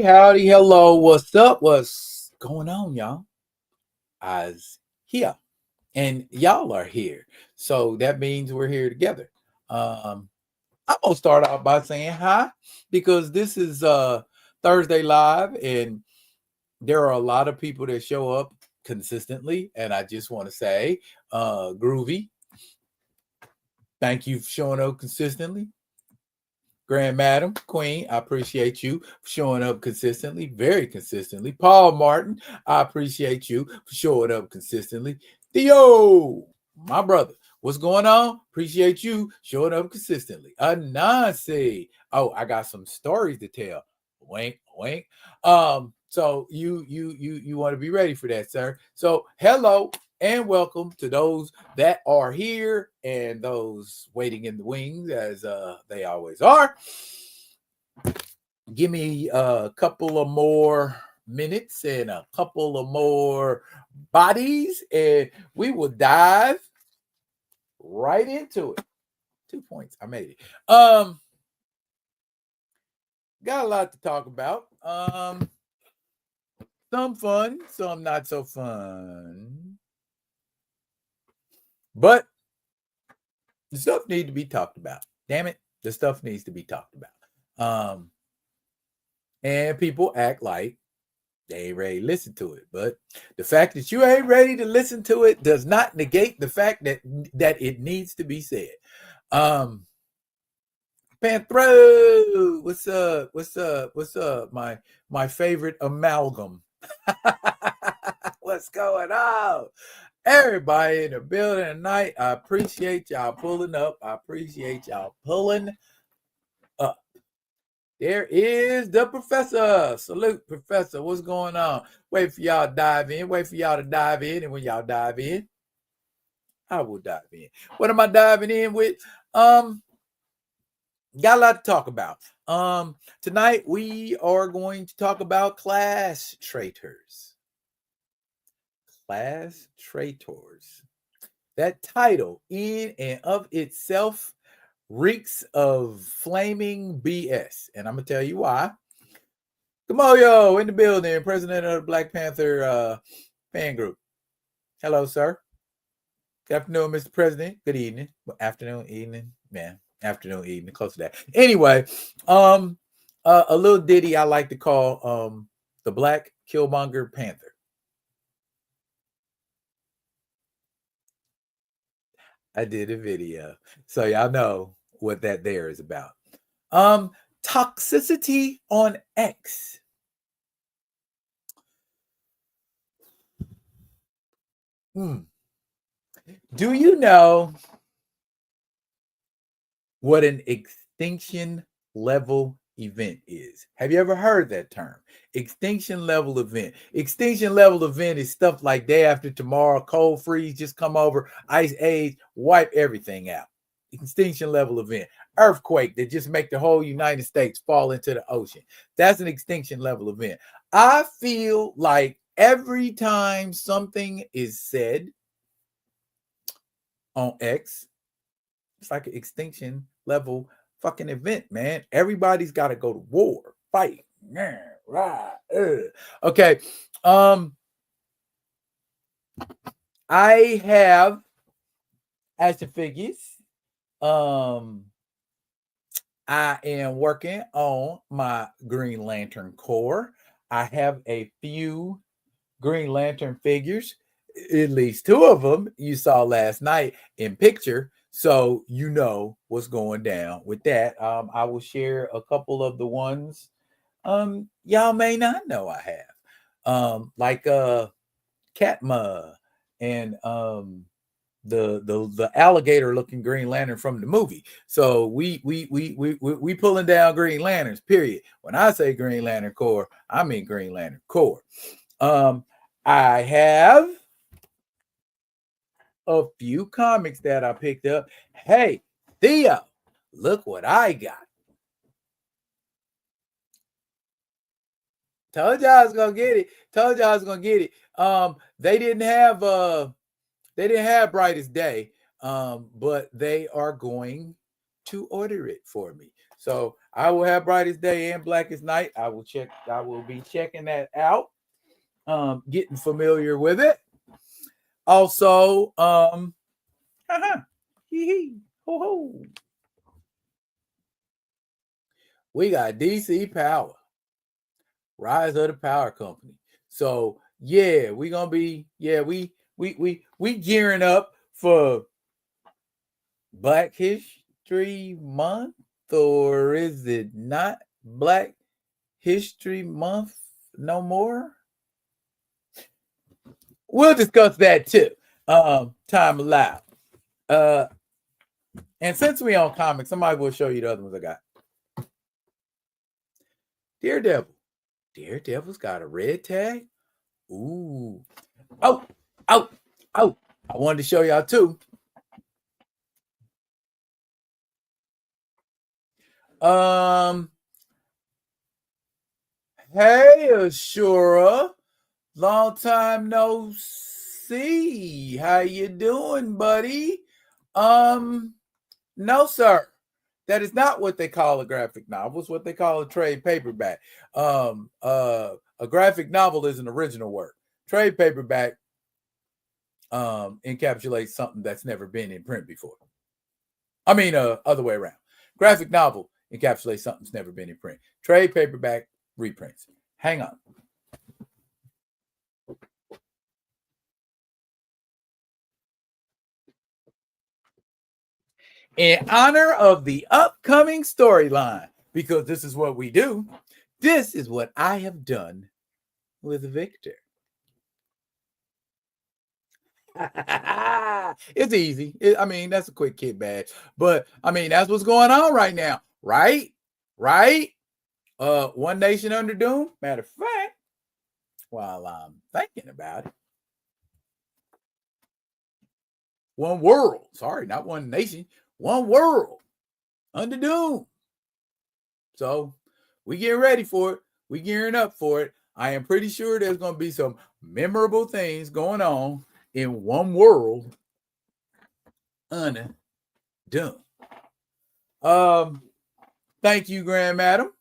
Howdy, hello, what's up? What's going on, y'all? I's here, and y'all are here. So that means we're here together. Um, I'm gonna start out by saying hi because this is Thursday Live, and there are a lot of people that show up consistently, and I just want to say, Groovy, thank you for showing up consistently. Grand Madam, Queen, I appreciate you for showing up consistently, very consistently. Paul Martin, I appreciate you for showing up consistently. Theo, my brother, what's going on? Appreciate you showing up consistently. Anansi, oh, I got some stories to tell. Wink, wink. So you want to be ready for that, sir. So hello and welcome to those that are here and those waiting in the wings, as they always are. Give me a couple of more minutes and a couple of more bodies, and we will dive right into it. 2 points. I made it. Got a lot to talk about. Some fun, some not so fun. But the stuff needs to be talked about. Damn it, the stuff needs to be talked about. And people act like they ain't ready to listen to it. But the fact that you ain't ready to listen to it does not negate the fact that it needs to be said. Panthro, what's up? What's up? What's up? My favorite amalgam. What's going on? Everybody in the building tonight, I appreciate y'all pulling up. I appreciate y'all pulling up. There is the professor. Salute, professor. What's going on? Wait for y'all to dive in. Wait for y'all to dive in. And when y'all dive in, I will dive in. What am I diving in with? Got a lot to talk about. Tonight we are going to talk about class traitors. Class traitors. That title in and of itself reeks of flaming BS. And I'm going to tell you why. Kamoyo in the building, president of the Black Panther fan group. Hello, sir. Good afternoon, Mr. President. Good evening. Afternoon, evening. Man, afternoon, evening, close to that. Anyway, a little ditty I like to call the Black Killmonger Panther. I did a video, so y'all know what that there is about. Toxicity on X. Do you know what an extinction level event is? Have you ever heard that term? Extinction level event. Extinction level event is stuff like day after tomorrow, cold freeze, just come over, ice age, wipe everything out. Extinction level event. Earthquake that just make the whole United States fall into the ocean. That's an extinction level event. I feel like every time something is said on X, it's like an extinction level fucking event, man. Everybody's got to go to war, fight. Okay. I have action figures. I am working on my Green Lantern core. I have a few Green Lantern figures, at least 2 of them you saw last night in picture. So you know what's going down with that. I will share a couple of the ones y'all may not know I have. Like Katma and the alligator looking Green Lantern from the movie. So we pulling down Green Lanterns, period. When I say Green Lantern core, I mean Green Lantern core. I have a few comics that I picked up. Hey, Theo, look what I got. Told y'all I was gonna get it. Told y'all I was gonna get it. They didn't have Brightest Day, but they are going to order it for me. So I will have Brightest Day and Blackest Night. I will be checking that out. Getting familiar with it. Also, we got DC Power, Rise of the Power Company. So yeah, we gearing up for Black History Month, or is it not Black History Month no more? We'll discuss that too. Time allowed. And since we on comics, somebody will show you the other ones I got. Daredevil. Daredevil's got a red tag. Ooh. Oh. I wanted to show y'all too. Hey, Ashura. Long time no see. How you doing, buddy? No, sir. That is not what they call a graphic novel. It's what they call a trade paperback. A graphic novel is an original work. Trade paperback encapsulates something that's never been in print before. I mean, other way around. Graphic novel encapsulates something that's never been in print. Trade paperback reprints. Hang on. In honor of the upcoming storyline, because this is what we do, this is what I have done with Victor. It's easy. I mean, that's a quick kid badge. But I mean, that's what's going on right now. Right? One Nation Under Doom. Matter of fact, while I'm thinking about it, One World. Sorry, not One Nation. One World Under Doom. So we get ready for it. We gearing up for it. I am pretty sure there's going to be some memorable things going on in One World Under Doom. Thank you, Grand Madam.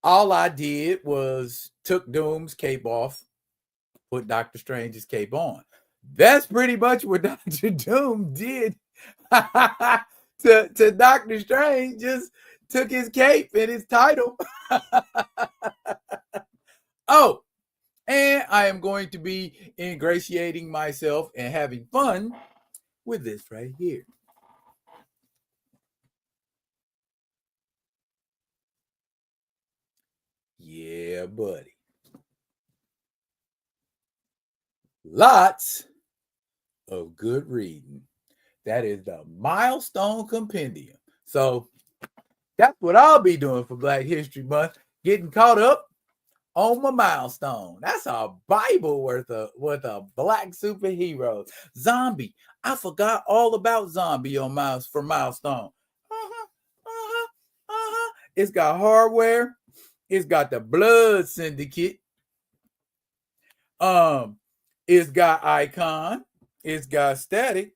All I did was took Doom's cape off, put Doctor Strange's cape on. That's pretty much what Dr. Doom did to Doctor Strange. Just took his cape and his title. Oh, and I am going to be ingratiating myself and having fun with this right here. Yeah, buddy. Lots of good reading. That is the Milestone Compendium. So that's what I'll be doing for Black History Month, getting caught up on my milestone. That's a Bible worth of black superheroes. Zombie. I forgot all about Zombie on milestone. It's got hardware. It's got the Blood Syndicate. It's got Icon. It's got Static.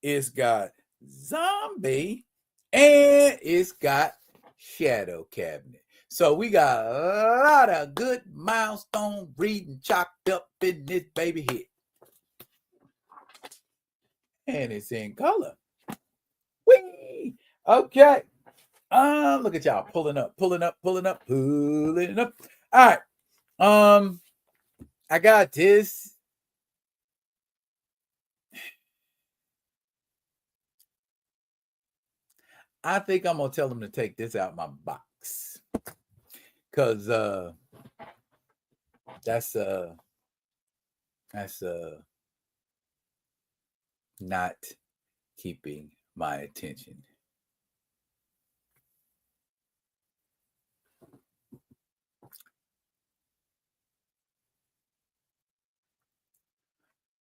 It's got Zombie. And it's got Shadow Cabinet. So we got a lot of good milestone reading chopped up in this baby here. And it's in color. Whee! Okay. Look at y'all pulling up. All right. I got this. I think I'm gonna tell them to take this out my box. Cause that's not keeping my attention.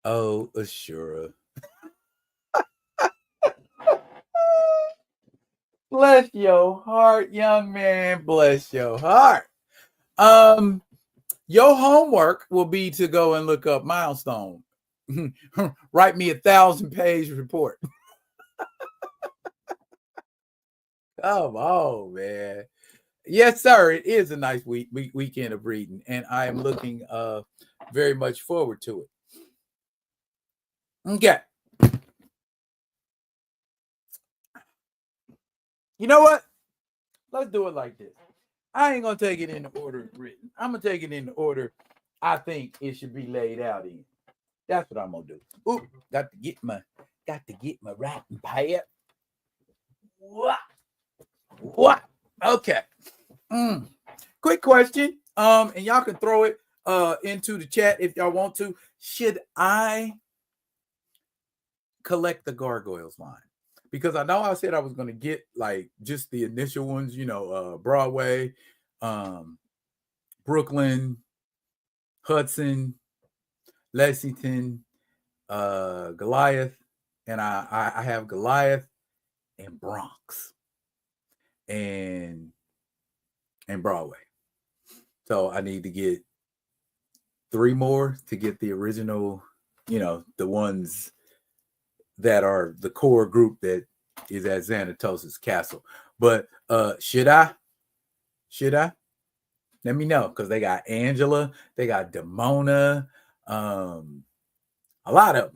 Oh, Ashura. Bless your heart, young man. Bless your heart. Your homework will be to go and look up Milestone. Write me 1,000-page report. Come on, man. Yes, sir. It is a nice weekend of reading, and I am looking very much forward to it. Okay. You know what? Let's do it like this. I ain't gonna take it in the order it's written. I'm gonna take it in the order I think it should be laid out in. That's what I'm gonna do. Ooh, got to get my writing pad. What? Okay. Quick question. And y'all can throw it into the chat if y'all want to. Should I collect the gargoyles line? Because I know I said I was going to get like just the initial ones, Broadway, Brooklyn, Hudson, Lexington, Goliath, and I have Goliath and Bronx and Broadway. So I need to get 3 more to get the original, the ones that are the core group that is at Xanatos's castle. But should I? Let me know, because they got Angela, they got Demona, a lot of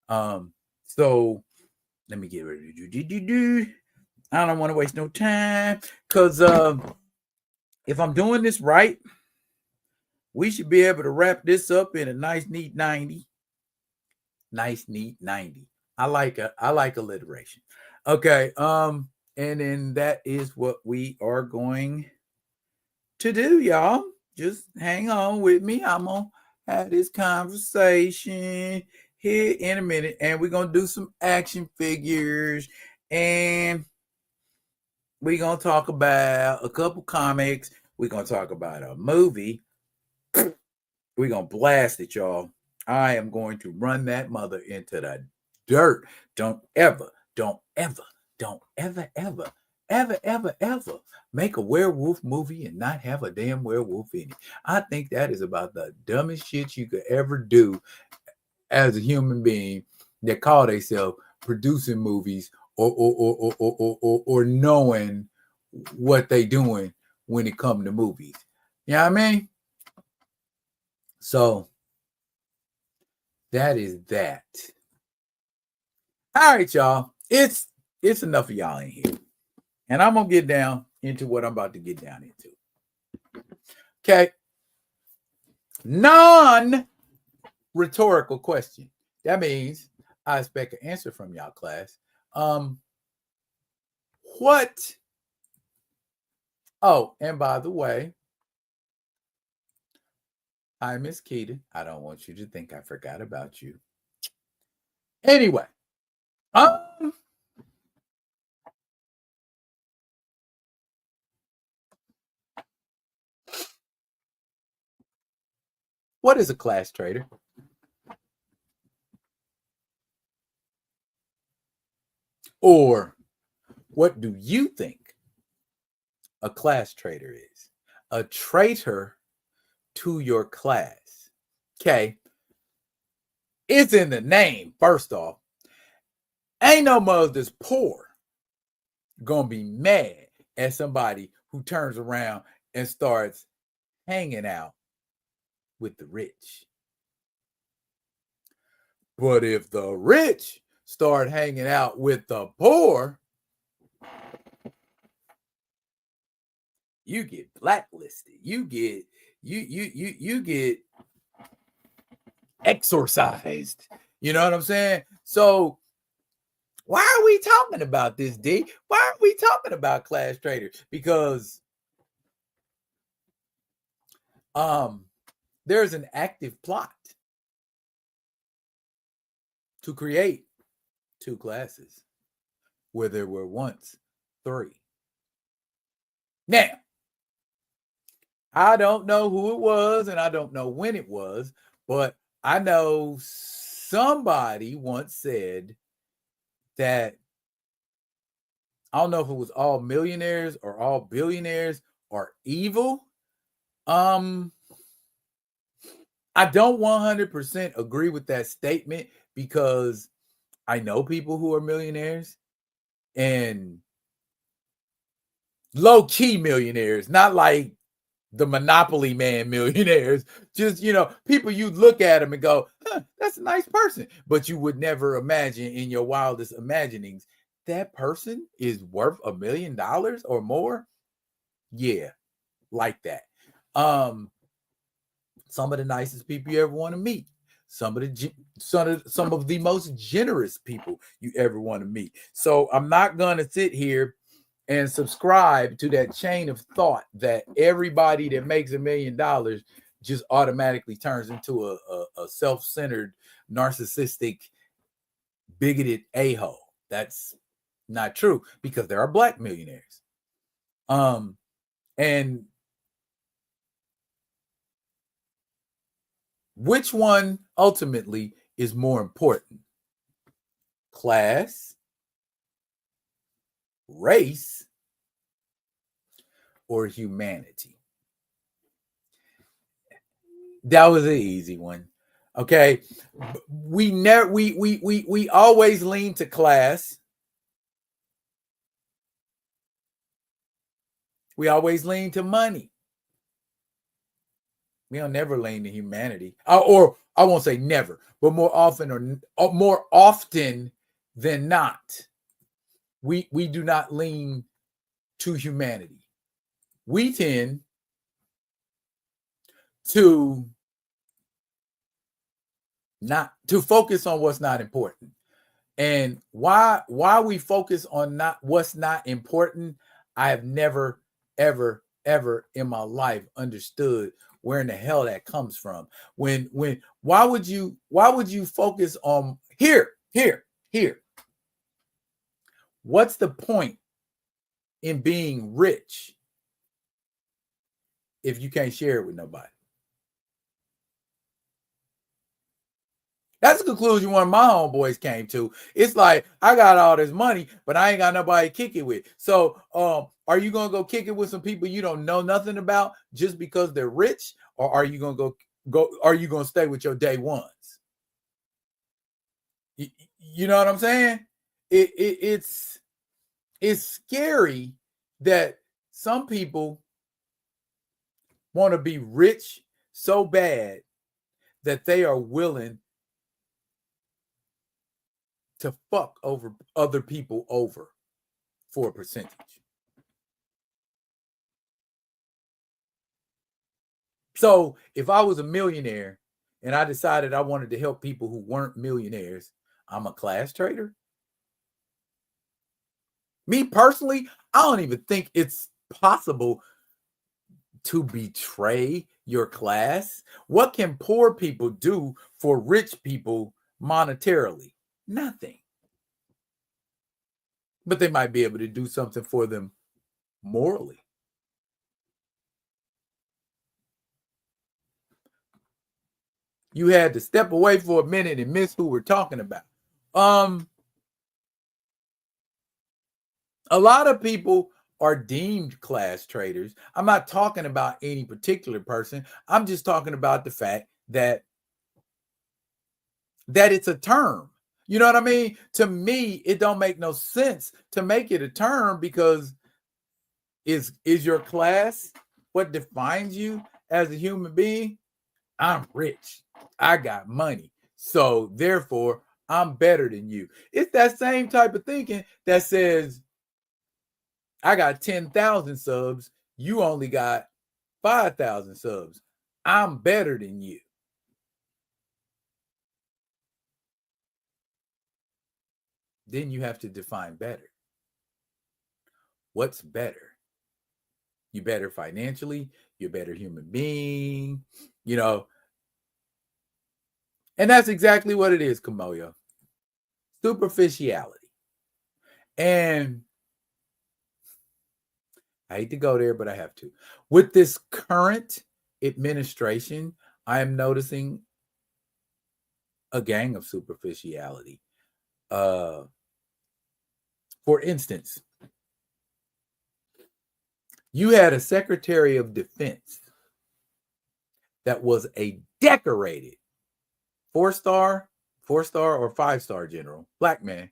them. So let me get ready to do. I don't want to waste no time, because if I'm doing this right, we should be able to wrap this up in a nice, neat 90. Nice, neat 90. I like alliteration. Okay. And then that is what we are going to do, y'all. Just hang on with me. I'm gonna have this conversation here in a minute, and we're gonna do some action figures, and we're gonna talk about a couple comics. We're gonna talk about a movie. We're gonna blast it, y'all. I am going to run that mother into the dirt. Don't ever make a werewolf movie and not have a damn werewolf in it. I think that is about the dumbest shit you could ever do as a human being that call themselves producing movies or knowing what they doing when it comes to movies. You know what I mean? So that is that. All right, y'all. It's enough of y'all in here. And I'm going to get down into what I'm about to get down into. Okay. Non-rhetorical question. That means I expect an answer from y'all, class. What? Oh, and by the way, hi, Miss Keita. I don't want you to think I forgot about you. Anyway, what is a class traitor? Or what do you think a class traitor is? A traitor to your class. Okay. It's in the name, first off. Ain't no mother that's poor gonna be mad at somebody who turns around and starts hanging out with the rich. But if the rich start hanging out with the poor, you get blacklisted. You get exorcised. You know what I'm saying? So why are we talking about this, D? Why are we talking about class traders? Because there's an active plot to create 2 classes where there were once 3. Now, I don't know who it was and I don't know when it was, but I know somebody once said that, I don't know if it was all millionaires or all billionaires are evil. I don't 100% agree with that statement, because I know people who are millionaires and low-key millionaires, not like the Monopoly Man millionaires. Just, people you look at them and go, huh, that's a nice person. But you would never imagine in your wildest imaginings that person is worth $1 million or more. Yeah, like that. Some of the nicest people you ever want to meet. Some of the most generous people you ever want to meet. So I'm not going to sit here and subscribe to that chain of thought that everybody that makes $1 million just automatically turns into a self-centered, narcissistic, bigoted a-hole. That's not true, because there are Black millionaires. And which one ultimately is more important? Class, race, or humanity? That was an easy one. Okay. We always lean to class. We always lean to money. We don't never lean to humanity. Or I won't say never, but more often than not, we do not lean to humanity. We tend to focus on what's not important. And why we focus on what's not important, I have never, ever in my life understood where in the hell that comes from. Why would you focus on here? What's the point in being rich if you can't share it with nobody? That's the conclusion one of my homeboys came to. It's like, I got all this money, but I ain't got nobody to kick it with. So are you going to go kick it with some people you don't know nothing about just because they're rich? Or are you going to are you going to stay with your day ones? You know what I'm saying? It's scary that some people want to be rich so bad that they are willing to fuck over other people over for a percentage. So if I was a millionaire and I decided I wanted to help people who weren't millionaires, I'm a class traitor. Me personally, I don't even think it's possible to betray your class. What can poor people do for rich people monetarily? Nothing. But they might be able to do something for them morally. You had to step away for a minute and miss who we're talking about. A lot of people are deemed class traitors. I'm not talking about any particular person. I'm just talking about the fact that it's a term. You know what I mean? To me, it don't make no sense to make it a term, because is your class what defines you as a human being? I'm rich. I got money. So therefore, I'm better than you. It's that same type of thinking that says, I got 10,000 subs. You only got 5,000 subs. I'm better than you. Then you have to define better. What's better? You better financially, you're a better human being, And that's exactly what it is, Kamoyo. Superficiality. And I hate to go there, but I have to. With this current administration, I am noticing a gang of superficiality. For instance, you had a Secretary of Defense that was a decorated 4-star, 4-star or 5-star general, black man,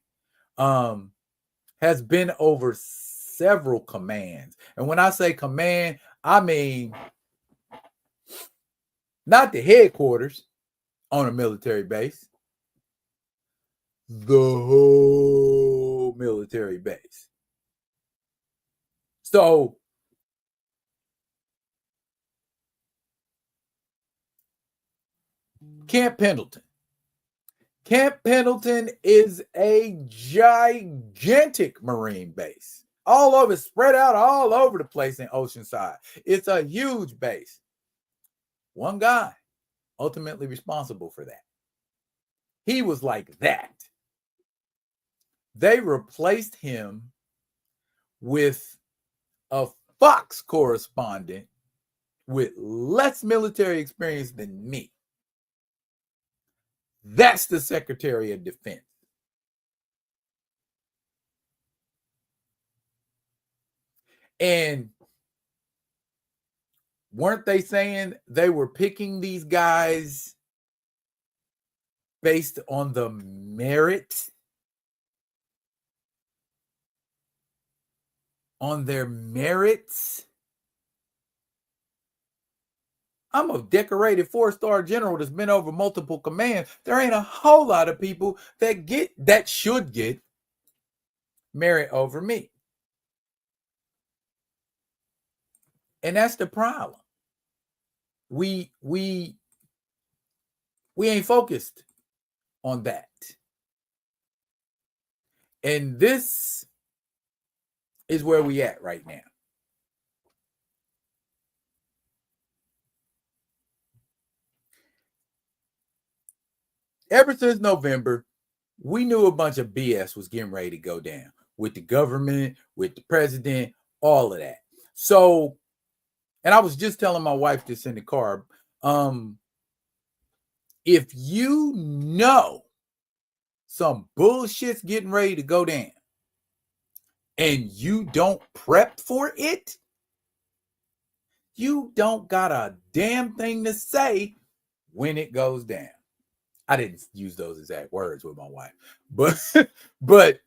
has been over several commands. And when I say command, I mean not the headquarters on a military base, the whole military base. So Camp Pendleton. Camp Pendleton is a gigantic Marine base. All over, spread out all over the place in Oceanside. It's a huge base. One guy ultimately responsible for that. He was like that. They replaced him with a Fox correspondent with less military experience than me. That's the Secretary of Defense. And weren't they saying they were picking these guys based on the merit? On their merits? I'm a decorated 4-star general that's been over multiple commands. There ain't a whole lot of people that should get merit over me. And that's the problem. We ain't focused on that. And this is where we at right now. Ever since November, we knew a bunch of BS was getting ready to go down with the government, with the president, all of that. So, and I was just telling my wife this in the car. If you know some bullshit's getting ready to go down and you don't prep for it, you don't got a damn thing to say when it goes down. I didn't use those exact words with my wife, but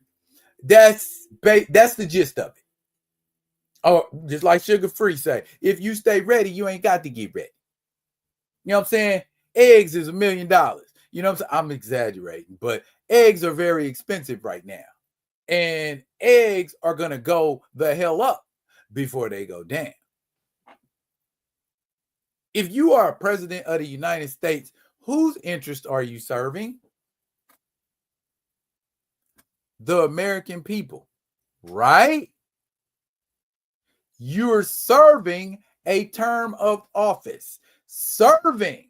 that's the gist of it. Oh, just like Sugar Free say, if you stay ready, you ain't got to get ready. You know what I'm saying? Eggs is $1 million. You know what I'm saying? I'm exaggerating, but eggs are very expensive right now. And eggs are going to go the hell up before they go down. If you are a president of the United States, whose interest are you serving? The American people, right? You're serving a term of office. Serving.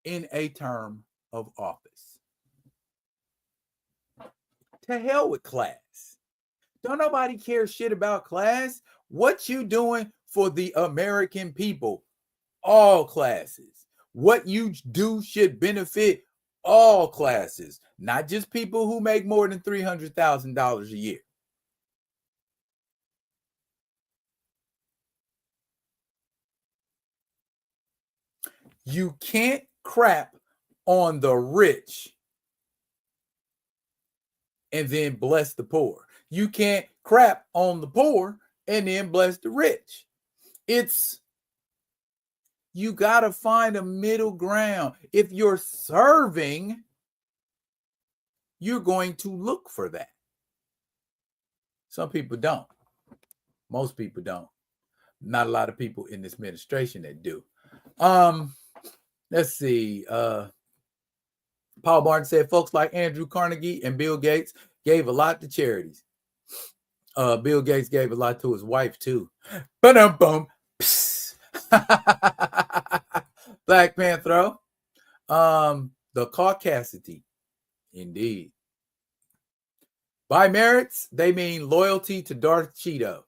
In a term of office. To hell with class. Don't nobody care shit about class. What you doing for the American people? All classes. What you do should benefit all classes, not just people who make more than $300,000 a year. You can't crap on the rich and then bless the poor. You can't crap on the poor and then bless the rich. You got to find a middle ground. If you're serving, you're going to look for that. Some people don't. Most people don't. Not a lot of people in this administration that do. Let's see. Paul Barton said folks like Andrew Carnegie and Bill Gates gave a lot to charities. Bill Gates gave a lot to his wife too. Ba-dum-bum. Black Panther. The caucasity. Indeed. By merits, they mean loyalty to Darth Cheeto.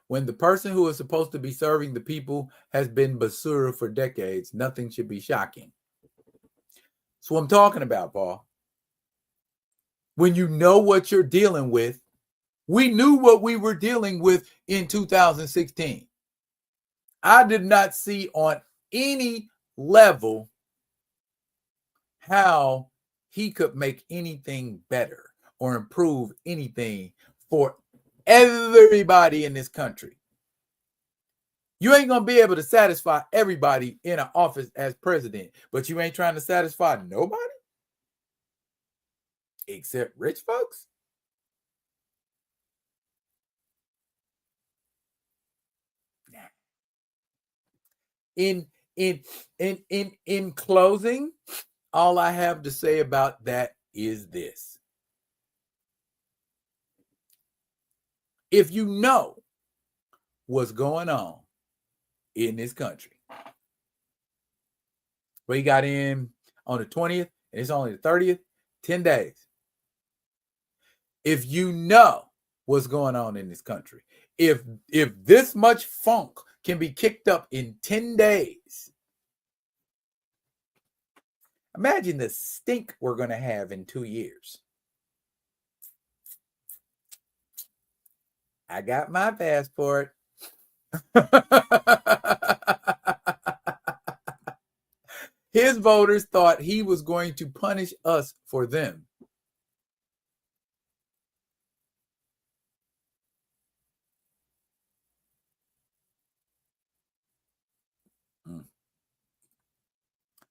When the person who is supposed to be serving the people has been basura for decades, nothing should be shocking. That's what I'm talking about, Paul. When you know what you're dealing with, we knew what we were dealing with in 2016. I did not see on any level how he could make anything better or improve anything for everybody in this country. You ain't going to be able to satisfy everybody in an office as president, but you ain't trying to satisfy nobody except rich folks. In closing, all I have to say about that is this. If you know what's going on in this country, we got in on the 20th, and it's only the 30th, 10 days. If you know what's going on in this country, if this much funk can be kicked up in 10 days, imagine the stink we're going to have in 2 years. I got my passport. His voters thought he was going to punish us for them.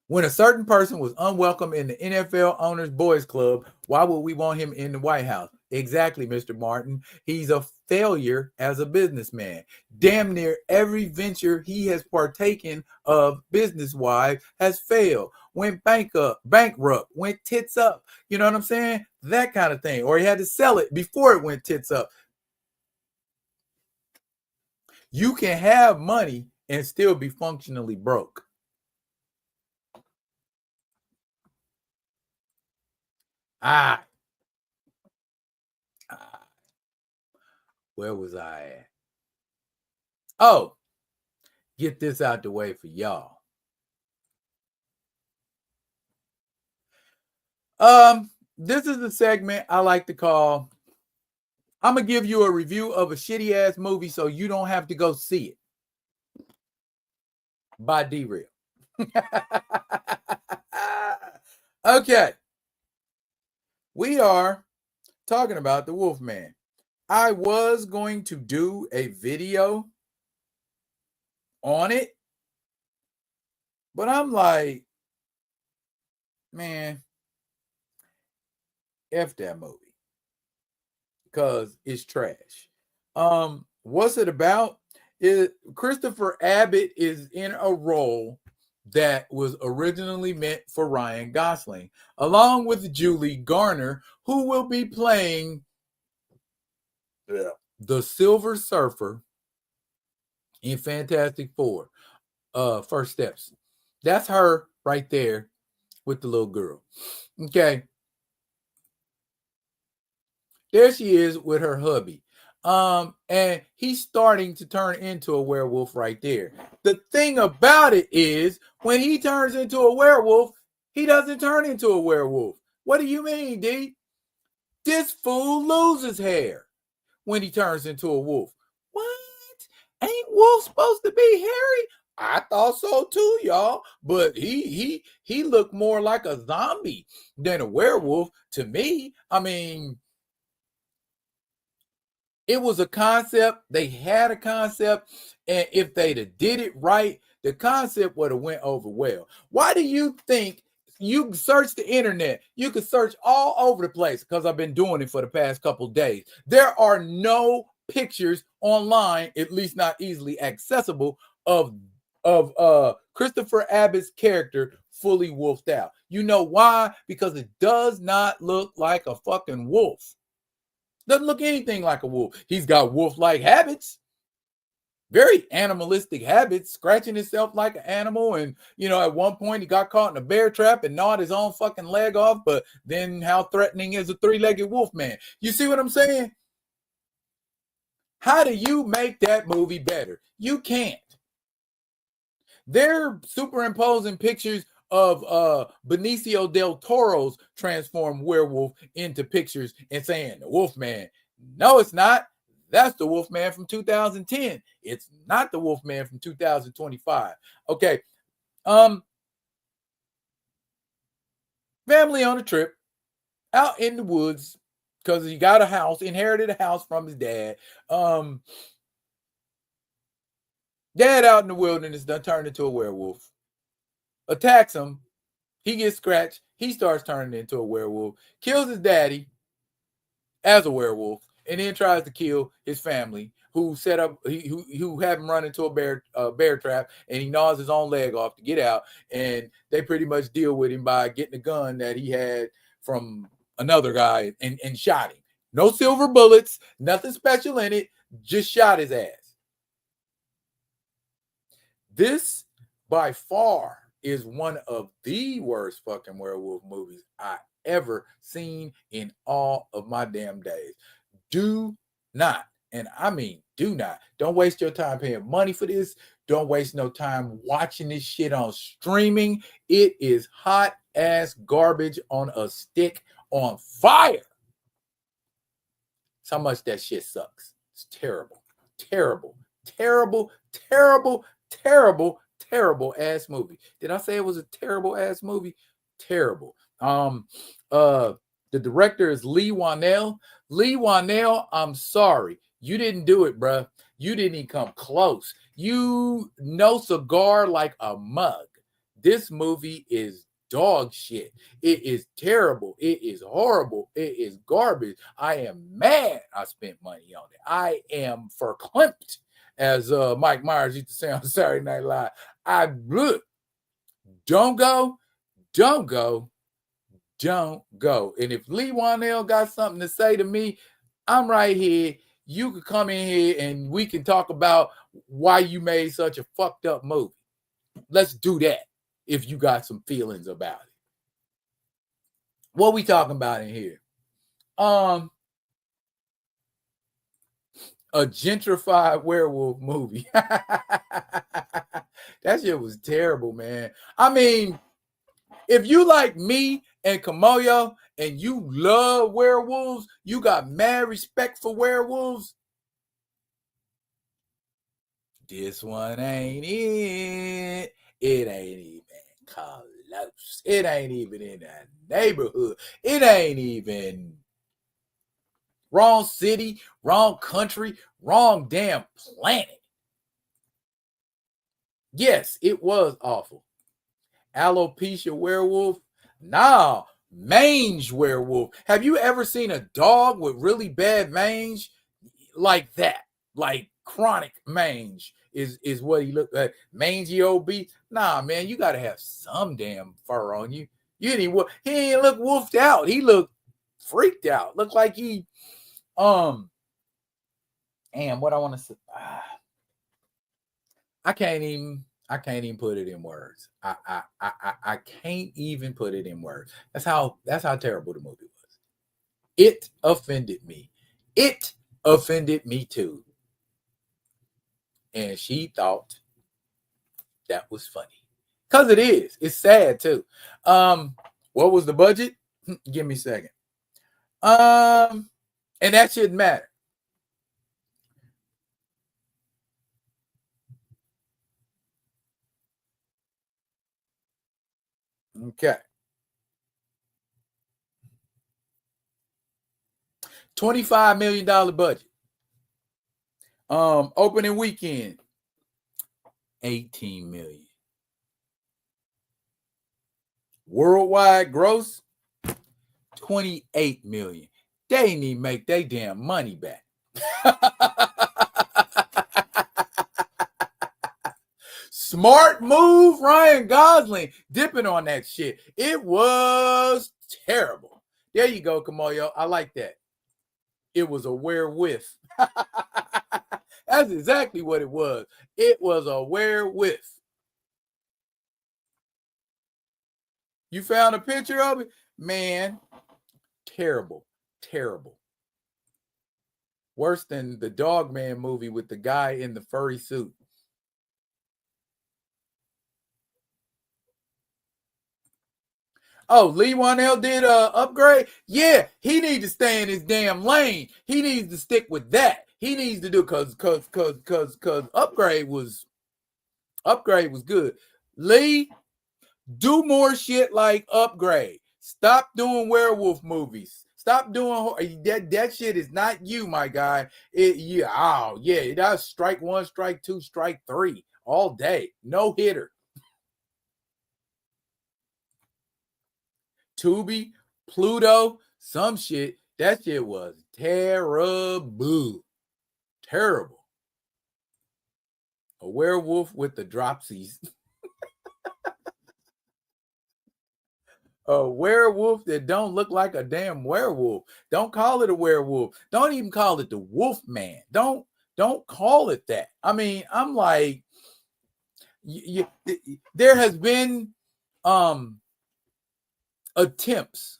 When a certain person was unwelcome in the NFL Owners Boys Club, why would we want him in the White House? Exactly, Mr. Martin. He's a failure as a businessman. Damn near every venture he has partaken of business-wise has failed. Went bankrupt, went tits up. You know what I'm saying? That kind of thing. Or he had to sell it before it went tits up. You can have money and still be functionally broke. Where was I at? Oh, get this out the way for y'all. This is the segment I like to call, I'm going to give you a review of a shitty ass movie so you don't have to go see it. By D-Real. Okay. We are talking about the Wolfman. I was going to do a video on it, but I'm like, man, F that movie. Because it's trash. What's it about? Christopher Abbott is in a role that was originally meant for Ryan Gosling, along with Julie Garner, who will be playing the Silver Surfer in Fantastic Four. First Steps. That's her right there with the little girl. Okay. There she is with her hubby. And he's starting to turn into a werewolf right there. The thing about it is, when he turns into a werewolf, he doesn't turn into a werewolf. What do you mean, D? This fool loses hair when he turns into a wolf. What? Ain't wolf supposed to be hairy? I thought so too, y'all. But he looked more like a zombie than a werewolf to me. I mean, it was a concept. They had a concept, and if they'd have did it right, the concept would have went over well. Why do you think you search the internet? You can search all over the place, because I've been doing it for the past couple of days. There are no pictures online, at least not easily accessible, of Christopher Abbott's character fully wolfed out. You know why? Because it does not look like a fucking wolf. Doesn't look anything like a wolf. He's got wolf-like habits, very animalistic habits, scratching himself like an animal. And, you know, at one point he got caught in a bear trap and gnawed his own fucking leg off. But then how threatening is a three-legged wolf man? You see what I'm saying? How do you make that movie better? You can't. They're superimposing pictures of Benicio del Toro's transformed werewolf into pictures and saying the Wolfman. No, it's not. That's the Wolfman from 2010. It's not the Wolfman from 2025. Okay. Family on a trip out in the woods because he got a house, inherited a house from his dad. Dad out in the wilderness done turned into a werewolf. Attacks him. He gets scratched. He starts turning into a werewolf. Kills his daddy as a werewolf, and then tries to kill his family, who set up who have him run into a bear trap, and he gnaws his own leg off to get out. And they pretty much deal with him by getting a gun that he had from another guy and shot him. No silver bullets, nothing special in it, just shot his ass. This by far is one of the worst fucking werewolf movies I ever seen in all of my damn days. Do not, and I mean do not, don't waste your time paying money for this. Don't waste no time watching this shit on streaming. It is hot ass garbage on a stick on fire. That's how much that shit sucks. It's terrible, terrible, terrible, terrible, terrible, terrible ass movie. Did I say it was a terrible ass movie? Terrible. The director is Lee Wanell. Lee Wanell, I'm sorry. You didn't do it, bruh. You didn't even come close. You no cigar like a mug. This movie is dog shit. It is terrible. It is horrible. It is garbage. I am mad I spent money on it. I am verklempt, as Mike Myers used to say on Saturday Night Live. I look. Don't go. Don't go. Don't go. And if Lee Wanell got something to say to me, I'm right here. You could come in here and we can talk about why you made such a fucked up movie. Let's do that if you got some feelings about it. What we talking about in here? A gentrified werewolf movie. That shit was terrible, man. I mean, if you like me and Kamoyo and you love werewolves, you got mad respect for werewolves, this one ain't it. It ain't even close. It ain't even in that neighborhood. It ain't even wrong city, wrong country, wrong damn planet. Yes, it was awful. Alopecia werewolf? Nah, mange werewolf. Have you ever seen a dog with really bad mange? Like that. Like chronic mange is what he looked like. Mangy OB? Nah, man, you got to have some damn fur on you. He didn't look wolfed out. He looked freaked out. Looked like he, and what I want to say, I can't even put it in words. I can't even put it in words. That's how terrible the movie was. It offended me. It offended me too. And she thought that was funny. Because it is. It's sad too. What was the budget? Give me a second. And that shouldn't matter. Okay. $25 million budget. Opening weekend, 18 million. Worldwide gross, 28 million. They didn't even make their damn money back. Smart move, Ryan Gosling, dipping on that shit. It was terrible. There you go, Kamoyo. I like that. It was a werewolf. That's exactly what it was. It was a werewolf. You found a picture of it? Man, terrible. Terrible. Worse than the Dogman movie with the guy in the furry suit. Oh, Lee Wanell did upgrade. Yeah, he needs to stay in his damn lane. He needs to stick with that. He needs to do cause upgrade was good. Lee, do more shit like Upgrade. Stop doing werewolf movies. Stop doing that shit is not you, my guy. That's strike one, strike two, strike three all day. No hitter. Tubi, Pluto, some shit. That shit was terrible. Terrible. A werewolf with the dropsies. A werewolf that don't look like a damn werewolf. Don't call it a werewolf. Don't even call it the Wolfman. Don't call it that. I mean, I'm like, there has been attempts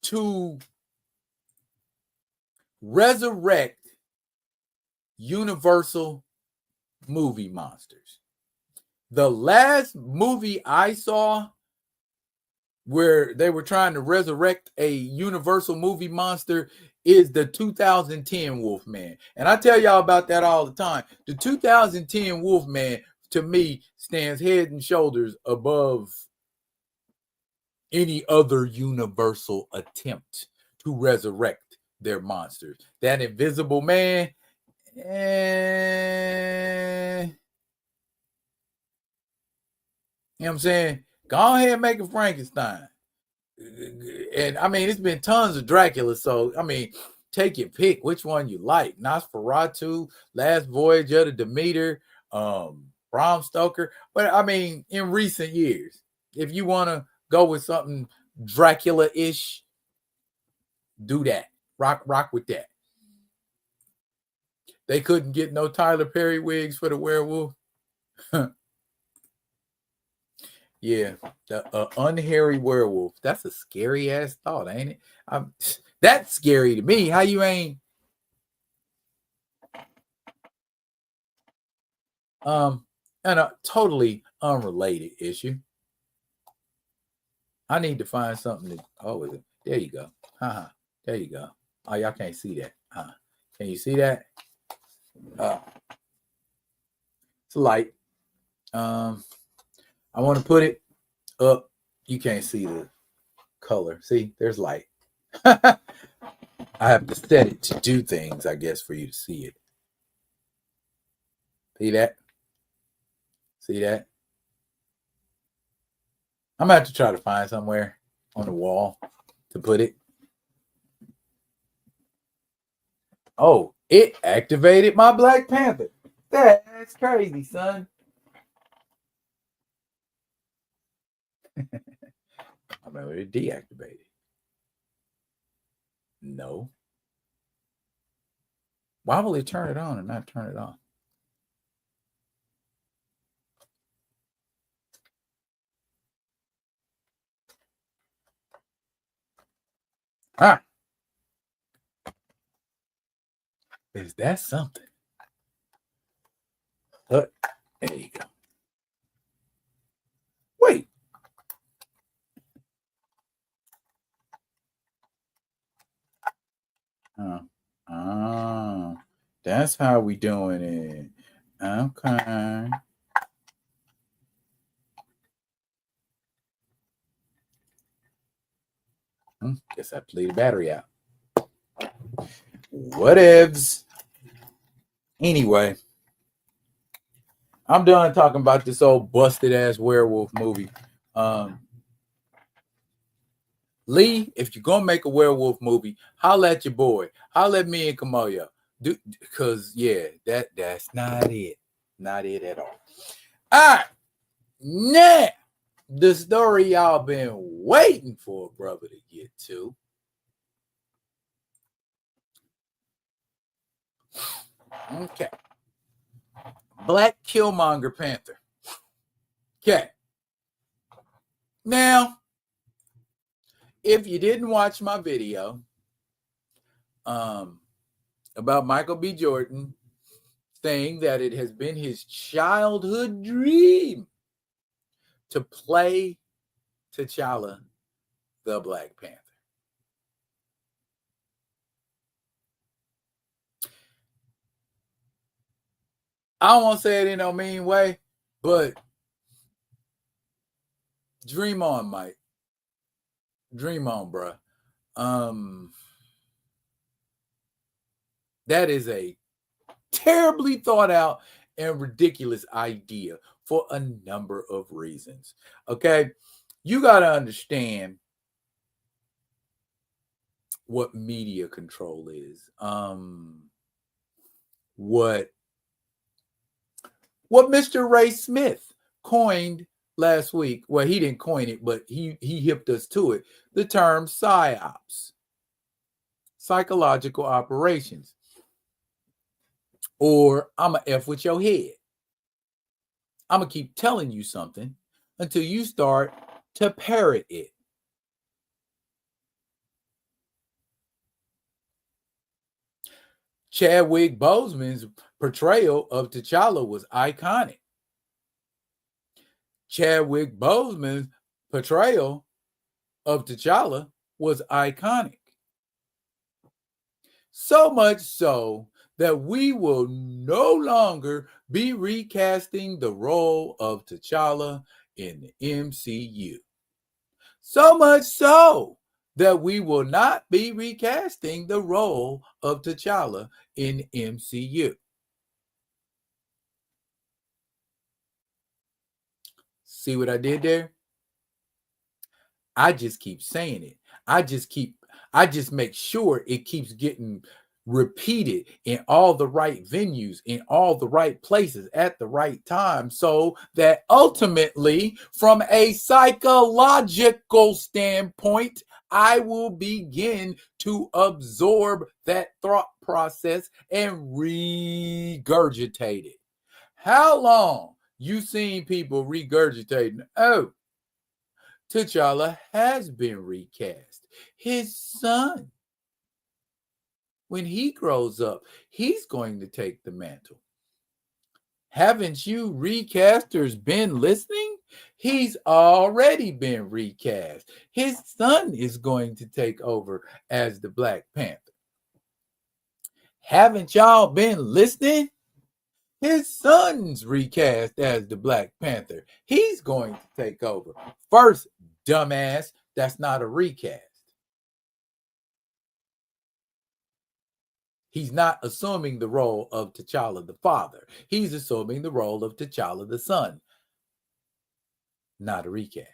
to resurrect Universal movie monsters. The last movie I saw where they were trying to resurrect a Universal movie monster is the 2010 Wolfman. And I tell y'all about that all the time. The 2010 Wolfman, to me, stands head and shoulders above any other Universal attempt to resurrect their monsters. That Invisible Man, you know what I'm saying? Go ahead and make a Frankenstein. And I mean, it's been tons of Dracula. So, I mean, take your pick which one you like. Nosferatu, Last Voyage of the Demeter, Bram Stoker. But I mean, in recent years, if you want to go with something Dracula-ish, do that. Rock with that. They couldn't get no Tyler Perry wigs for the werewolf. Yeah, the unhairy werewolf. That's a scary ass thought, ain't it? That's scary to me. How you ain't? And a totally unrelated issue. I need to find something to. There you go. There you go. Oh, y'all can't see that. Can you see that? It's light. I want to put it up. You can't see the color. See, there's light. I have to set it to do things, I guess, for you to see it. See that? See that? I'm going to have to try to find somewhere on the wall to put it. Oh, it activated my Black Panther. That's crazy, son. I remember it deactivated. No. Why will it turn it on and not turn it on? Is that something? There you go. Wait. That's how we doing it. Okay. Guess I blew the battery out. Whatevs. Anyway, I'm done talking about this old busted ass werewolf movie. Lee, if you're gonna make a werewolf movie, holla at your boy. Holla at me and Kamoyo. Because that's not it. Not it at all. All right. Now, the story y'all been waiting for a brother to get to. Okay. Black Killmonger Panther. Okay. Now, if you didn't watch my video about Michael B. Jordan saying that it has been his childhood dream to play T'Challa, the Black Panther. I don't want to say it in no mean way, but dream on, Mike. Dream on, bruh. That is a terribly thought out and ridiculous idea for a number of reasons. Okay. You got to understand what media control is. What Mr. Ray Smith coined last week. Well, he didn't coin it, but he hipped us to it. The term PSYOPs, psychological operations, or I'm a F with your head. I'm going to keep telling you something until you start to parrot it. Chadwick Boseman's portrayal of T'Challa was iconic. Chadwick Boseman's portrayal of T'Challa was iconic. So much so that we will no longer be recasting the role of T'Challa in the MCU. So much so that we will not be recasting the role of T'Challa in MCU. See what I did there? I just keep saying it. I just make sure it keeps getting repeated in all the right venues, in all the right places, at the right time, so that ultimately, from a psychological standpoint, I will begin to absorb that thought process and regurgitate it. How long you seen people regurgitating? Oh, T'Challa has been recast. His son, when he grows up, he's going to take the mantle. Haven't you recasters been listening? He's already been recast. His son is going to take over as the Black Panther. Haven't y'all been listening? His son's recast as the Black Panther. He's going to take over. First, dumbass, that's not a recast. He's not assuming the role of T'Challa the father. He's assuming the role of T'Challa the son. Not a recast.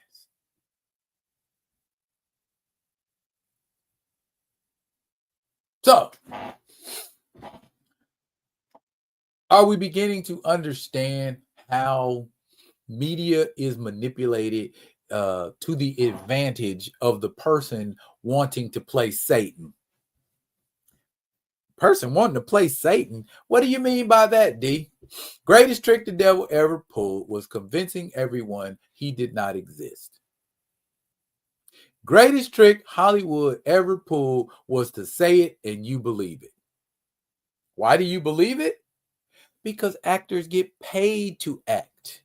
So, are we beginning to understand how media is manipulated to the advantage of the person wanting to play Satan? Person wanting to play Satan? What do you mean by that, D? Greatest trick the devil ever pulled was convincing everyone he did not exist. Greatest trick Hollywood ever pulled was to say it and you believe it. Why do you believe it? Because actors get paid to act.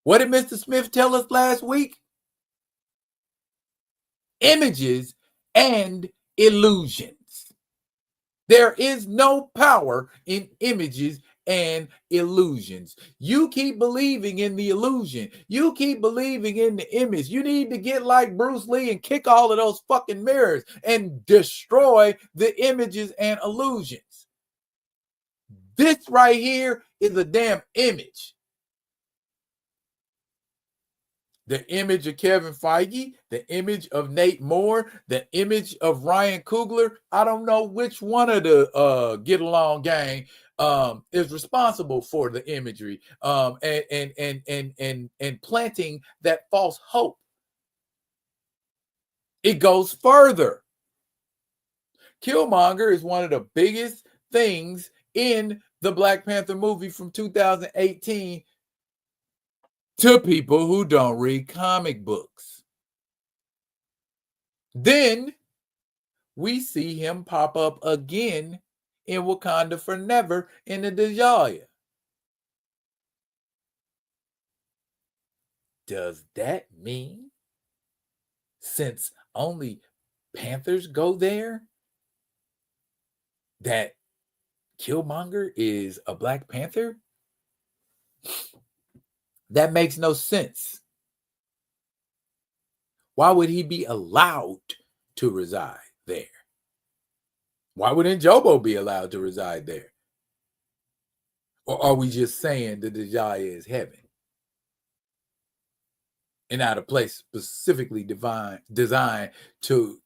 What did Mr. Smith tell us last week? Images and illusions. There is no power in images and illusions. You keep believing in the illusion. You keep believing in the image. You need to get like Bruce Lee and kick all of those fucking mirrors and destroy the images and illusions. This right here is a damn image. The image of Kevin Feige, the image of Nate Moore, the image of Ryan Coogler. I don't know which one of the Get Along gang is responsible for the imagery and planting that false hope. It goes further. Killmonger is one of the biggest things in the Black Panther movie from 2018 to people who don't read comic books. Then we see him pop up again in Wakanda Forever in the Dajaya. Does that mean since only Panthers go there, that Killmonger is a Black Panther? That makes no sense. Why would he be allowed to reside there? Why wouldn't Jobo be allowed to reside there? Or are we just saying that the Jaya is heaven and not a place specifically designed to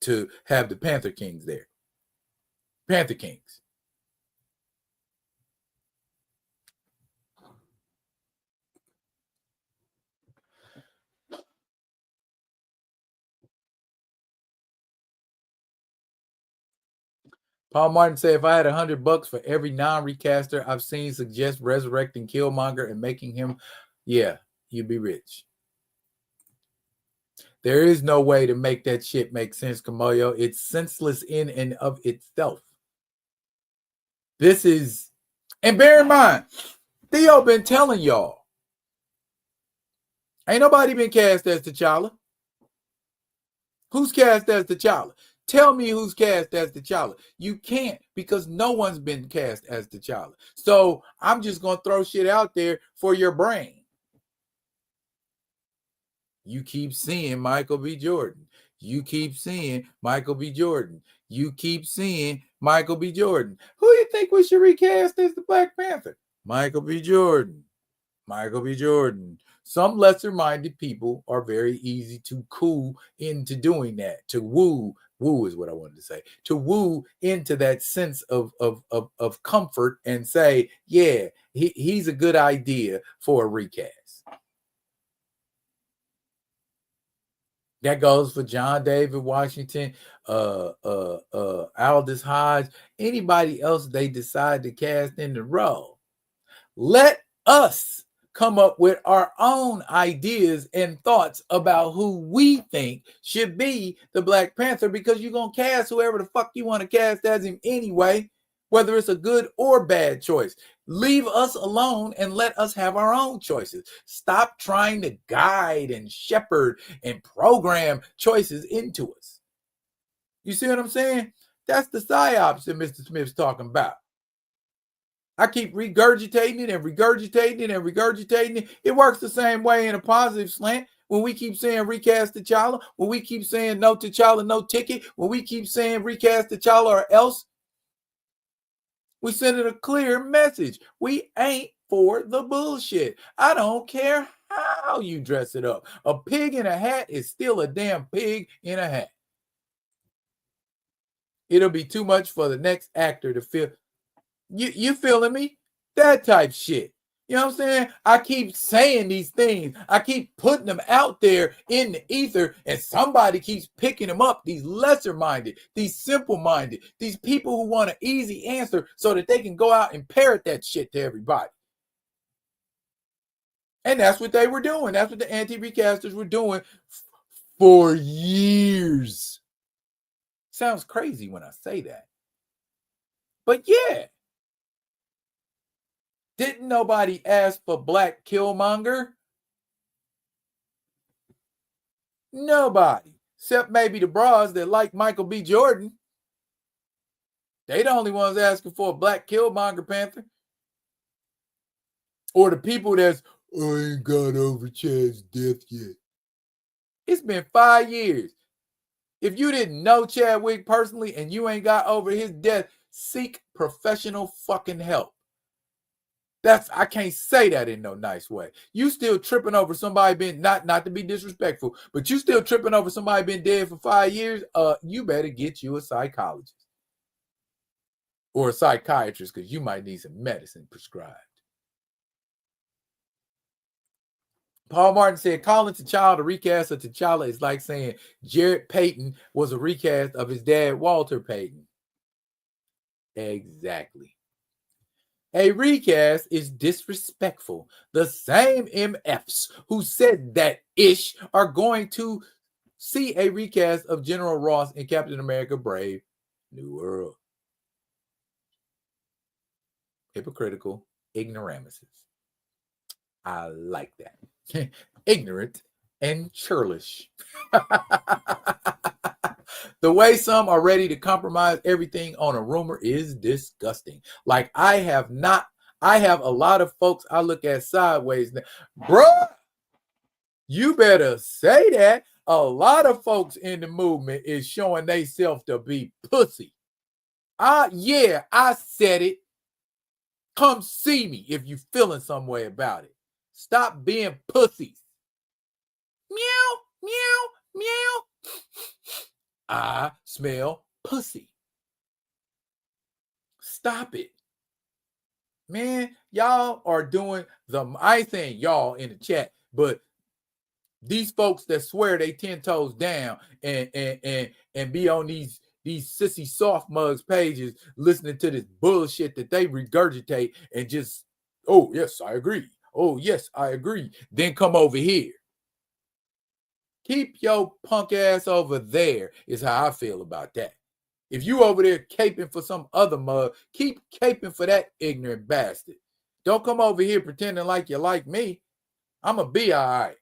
have the Panther Kings there? Panther Kings. Paul Martin said, if I had $100 for every non-recaster I've seen suggest resurrecting Killmonger and making him, yeah, you'd be rich. There is no way to make that shit make sense, Kamoyo. It's senseless in and of itself. This is, and bear in mind, Theo been telling y'all, ain't nobody been cast as T'Challa. Who's cast as T'Challa? Tell me who's cast as T'Challa. You can't, because no one's been cast as T'Challa. So I'm just going to throw shit out there for your brain. You keep seeing Michael B. Jordan. You keep seeing Michael B. Jordan. You keep seeing Michael B. Jordan. Who do you think we should recast as the Black Panther? Michael B. Jordan. Michael B. Jordan. Some lesser-minded people are very easy to coo into doing that, to woo is what I wanted to say, to woo into that sense of comfort and say, yeah, he's a good idea for a recast. That goes for John David Washington, Aldous Hodge, anybody else they decide to cast in the role. Let us come up with our own ideas and thoughts about who we think should be the Black Panther, because you're going to cast whoever the fuck you want to cast as him anyway, whether it's a good or bad choice. Leave us alone and let us have our own choices. Stop trying to guide and shepherd and program choices into us. You see what I'm saying? That's the psyops that Mr. Smith's talking about. I keep regurgitating it and regurgitating it and regurgitating it. It works the same way in a positive slant. When we keep saying recast T'Challa, when we keep saying no T'Challa, no ticket, when we keep saying recast T'Challa or else, we send it a clear message. We ain't for the bullshit. I don't care how you dress it up. A pig in a hat is still a damn pig in a hat. It'll be too much for the next actor to feel. You feeling me? That type shit. You know what I'm saying? I keep saying these things. I keep putting them out there in the ether, and somebody keeps picking them up. These lesser-minded, these simple-minded, these people who want an easy answer so that they can go out and parrot that shit to everybody. And that's what they were doing. That's what the anti-recasters were doing for years. Sounds crazy when I say that. But yeah. Didn't nobody ask for Black Killmonger? Nobody. Except maybe the bras that like Michael B. Jordan. They the only ones asking for a Black Killmonger Panther. Or the people that's, I ain't got over Chad's death yet. It's been 5 years. If you didn't know Chadwick personally and you ain't got over his death, seek professional fucking help. I can't say that in no nice way. You still tripping over somebody been, not to be disrespectful, but you still tripping over somebody been dead for 5 years. You better get you a psychologist or a psychiatrist, because you might need some medicine prescribed. Paul Martin said, calling T'Challa a recast of T'Challa is like saying Jared Payton was a recast of his dad, Walter Payton. Exactly. A recast is disrespectful. The same MFs who said that ish are going to see a recast of General Ross in Captain America Brave New World. Hypocritical ignoramuses. I like that. Ignorant and churlish. The way some are ready to compromise everything on a rumor is disgusting. Like I have a lot of folks I look at sideways now. Bruh, you better say that. A lot of folks in the movement is showing themselves to be pussy. Yeah, I said it. Come see me if you feeling some way about it. Stop being pussies. Meow, meow, meow. I smell pussy. Stop it. Man, y'all are doing I ain't saying y'all in the chat, but these folks that swear they 10 toes down and be on these sissy soft mugs pages listening to this bullshit that they regurgitate and just, oh yes, I agree. Oh yes, I agree. Then come over here. Keep your punk ass over there is how I feel about that. If you over there caping for some other mug, keep caping for that ignorant bastard. Don't come over here pretending like you like me. I'm going to be all right.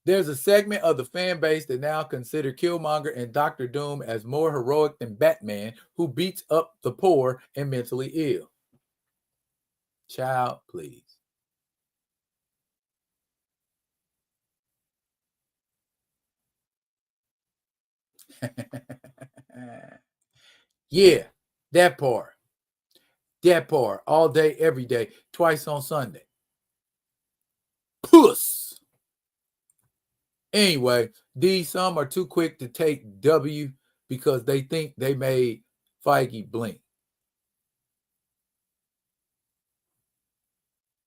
There's a segment of the fan base that now consider Killmonger and Dr. Doom as more heroic than Batman, who beats up the poor and mentally ill. Child, please. Yeah, that part. That part. All day, every day, twice on Sunday. Puss. Anyway, some are too quick to take W because they think they made Feige blink.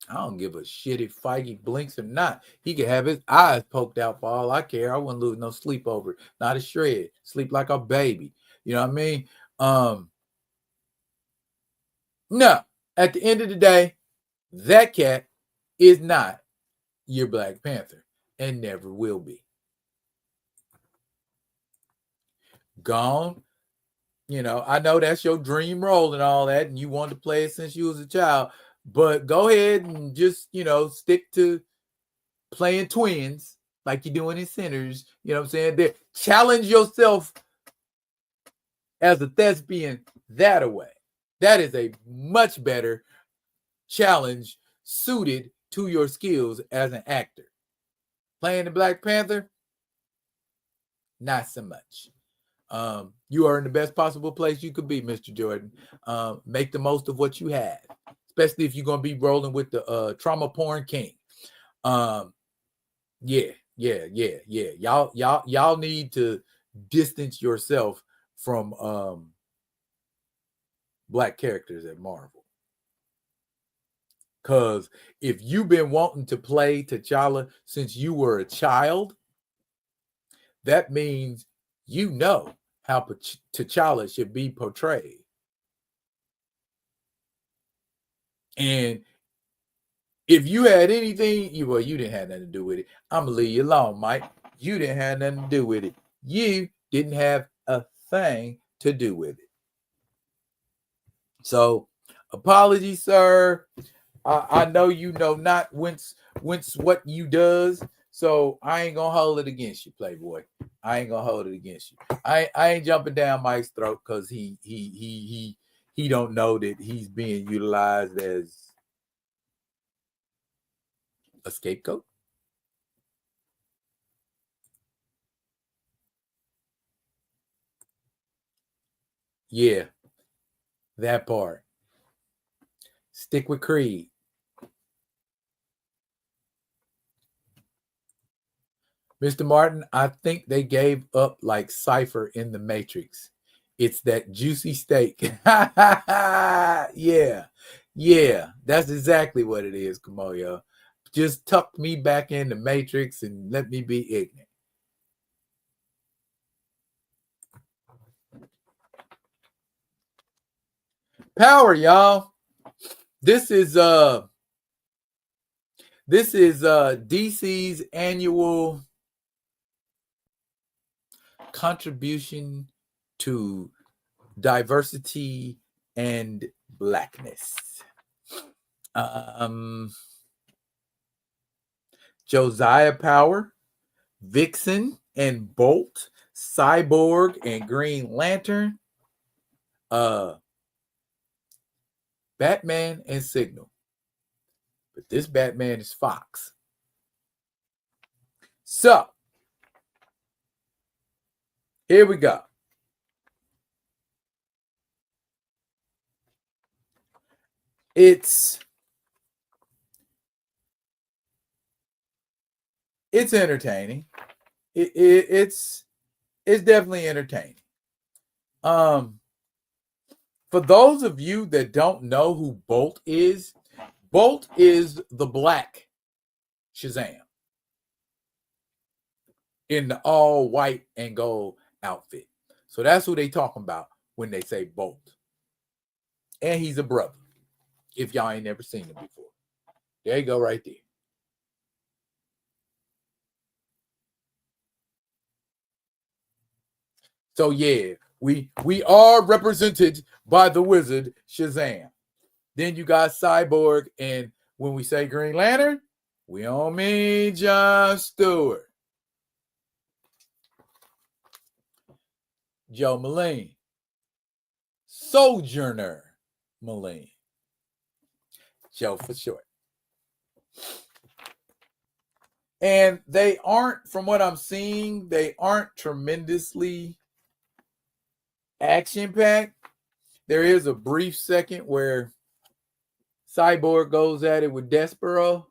I don't give a shit if Feige blinks or not. He could have his eyes poked out for all I care. I wouldn't lose no sleep over it. Not a shred. Sleep like a baby. You know what I mean? No. At the end of the day, that cat is not your Black Panther and never will be. Gone. You know, I know that's your dream role and all that, and you wanted to play it since you was a child, but go ahead and just, stick to playing twins like you're doing in Sinners. You know what I'm saying? Challenge yourself as a thespian that way. That is a much better challenge suited to your skills as an actor. Playing the Black Panther, not so much. You are in the best possible place you could be, Mr. Jordan. Make the most of what you have, especially if you're going to be rolling with the trauma porn king. Yeah. Y'all need to distance yourself from Black characters at Marvel. Because if you've been wanting to play T'Challa since you were a child, that means you know how T'Challa should be portrayed. And if you had anything, you didn't have nothing to do with it. I'm going to leave you alone, Mike. You didn't have nothing to do with it. You didn't have a thing to do with it. So, apologies, sir. I know you know not whence what you does. So I ain't gonna hold it against you, Playboy. I ain't gonna hold it against you. I ain't jumping down Mike's throat because he don't know that he's being utilized as a scapegoat. Yeah, that part. Stick with Creed. Mr. Martin, I think they gave up like Cypher in the Matrix. It's that juicy steak. Yeah, that's exactly what it is, Kamoyo. Just tuck me back in the Matrix and let me be ignorant. Power, y'all. This is DC's annual contribution to diversity and Blackness. Josiah Power, Vixen and Bolt, Cyborg and Green Lantern, Batman and Signal. But this Batman is Fox. So, here we go. It's entertaining. It's definitely entertaining. For those of you that don't know who Bolt is the black Shazam in the all white and gold outfit. So that's who they talking about when they say Bolt. And he's a brother. If y'all ain't never seen him before. There you go right there. So yeah, we are represented by the wizard Shazam. Then you got Cyborg, and when we say Green Lantern, we don't mean John Stewart. Joe Mullane. Sojourner Mullane. Joe for short. And they aren't, from what I'm seeing, they aren't tremendously action-packed. There is a brief second where Cyborg goes at it with Despero.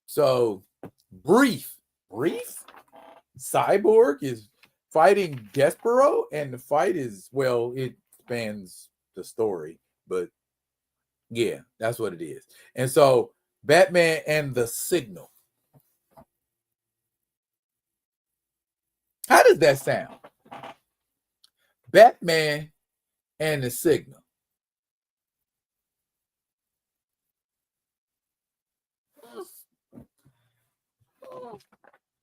So, brief. Cyborg is fighting Despero, and the fight is, well, it spans the story, but yeah, that's what it is. And so, Batman and the Signal. How does that sound? Batman and the Signal.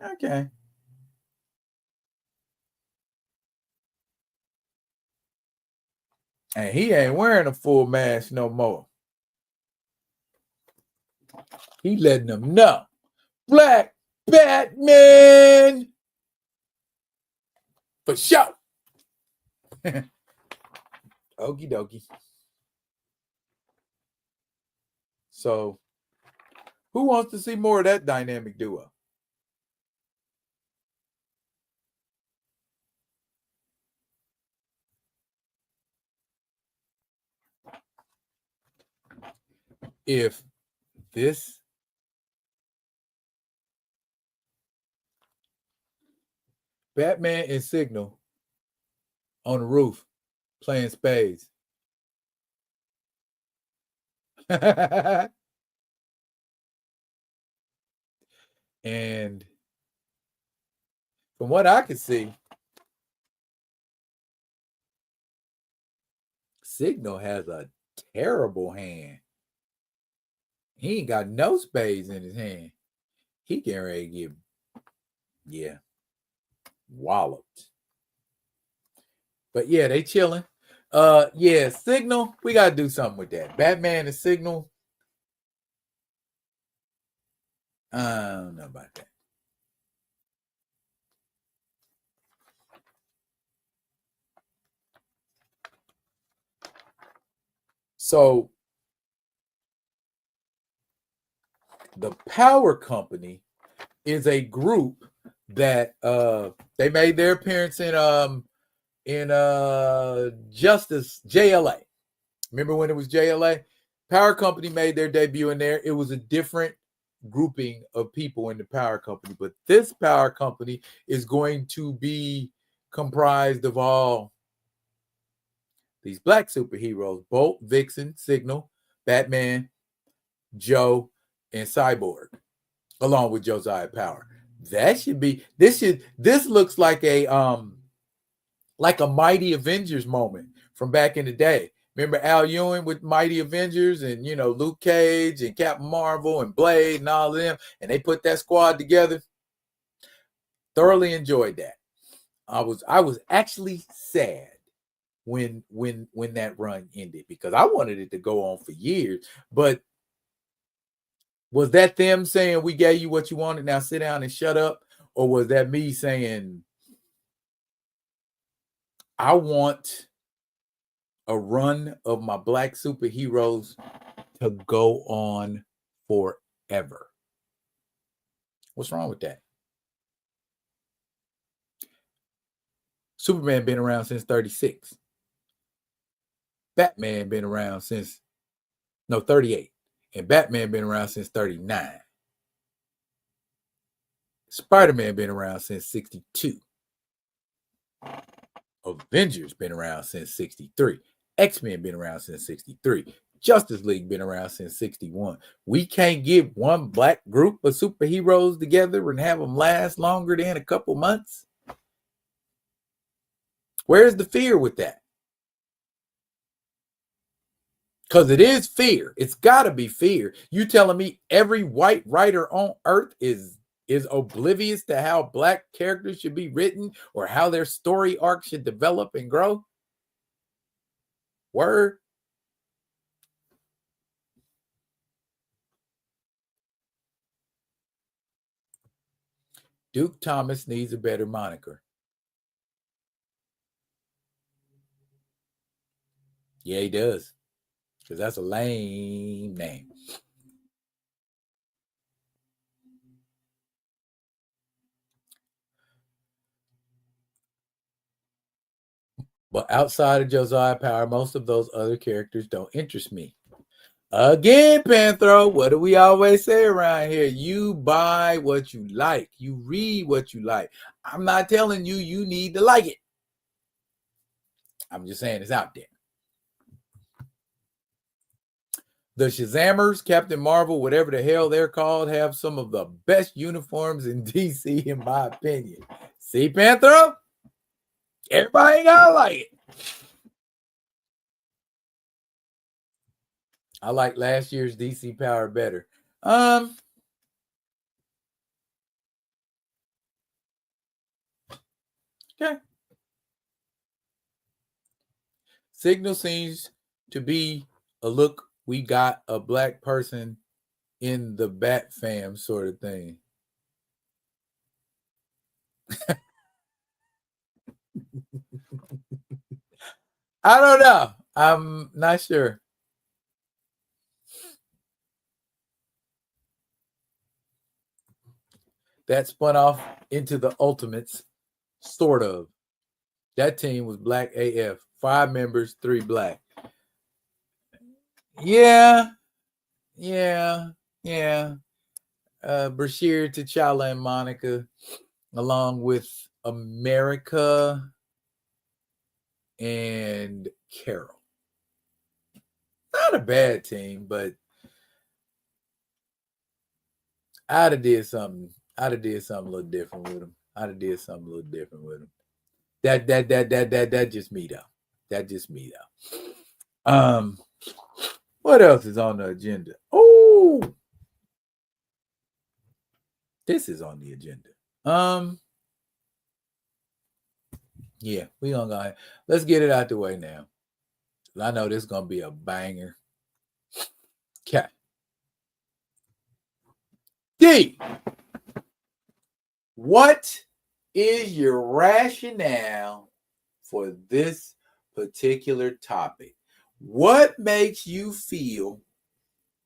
Okay. And he ain't wearing a full mask no more. He letting them know. Black Batman. For sure. Okie dokie. So, who wants to see more of that dynamic duo? If this Batman and Signal on the roof playing spades. And from what I could see, Signal has a terrible hand. He ain't got no spades in his hand. He getting ready to get, walloped. But yeah, they chilling. Yeah, Signal, we got to do something with that. Batman and Signal. I don't know about that. So, the Power Company is a group that they made their appearance in Justice JLA. Remember when it was JLA? Power Company made their debut in there. It was a different grouping of people in the Power Company, but this Power Company is going to be comprised of all these black superheroes: Bolt, Vixen, Signal, Batman, Joe, and Cyborg, along with Josiah Power. That should be this looks like a Mighty Avengers moment from back in the day. Remember Al Ewing with Mighty Avengers and Luke Cage and Captain Marvel and Blade and all of them, and they put that squad together. Thoroughly enjoyed that. I was actually sad when that run ended because I wanted it to go on for years, but Was that them saying we gave you what you wanted, now sit down and shut up? Or was that me saying I want a run of my black superheroes to go on forever? What's wrong with that? Superman been around since 36. Batman been around since 38. And Batman been around since 39. Spider-Man been around since 62. Avengers been around since 63. X-Men been around since 63. Justice League been around since 61. We can't get one black group of superheroes together and have them last longer than a couple months? Where's the fear with that? Because it is fear. It's got to be fear. You telling me every white writer on earth is oblivious to how black characters should be written or how their story arc should develop and grow? Word. Duke Thomas needs a better moniker. Yeah, he does. Because that's a lame name. But outside of Josiah Power, most of those other characters don't interest me. Again, Panthro, what do we always say around here? You buy what you like. You read what you like. I'm not telling you you need to like it. I'm just saying it's out there. The Shazammers, Captain Marvel, whatever the hell they're called, have some of the best uniforms in DC, in my opinion. See, Panthro? Everybody ain't gotta like it. I like last year's DC Power better. Okay. Signal seems to be a look, we got a black person in the Bat fam sort of thing. I don't know. I'm not sure. That spun off into the Ultimates, sort of. That team was black AF. 5 members, 3 black. Yeah. Bashir, T'Challa, and Monica, along with America and Carol. Not a bad team, but I'd have did something a little different with them. That just me though. What else is on the agenda? Oh, this is on the agenda. Yeah, we gonna go ahead. Let's get it out the way now. I know this is gonna be a banger. Okay. D, what is your rationale for this particular topic? What makes you feel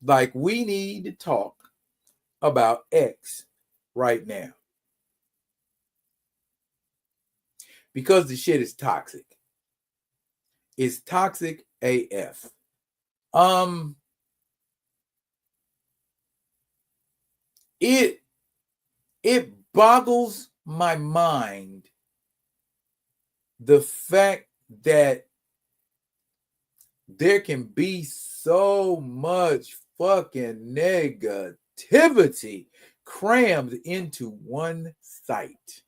like we need to talk about X right now? Because the shit is toxic. It's toxic AF. It boggles my mind the fact that there can be so much fucking negativity crammed into one site.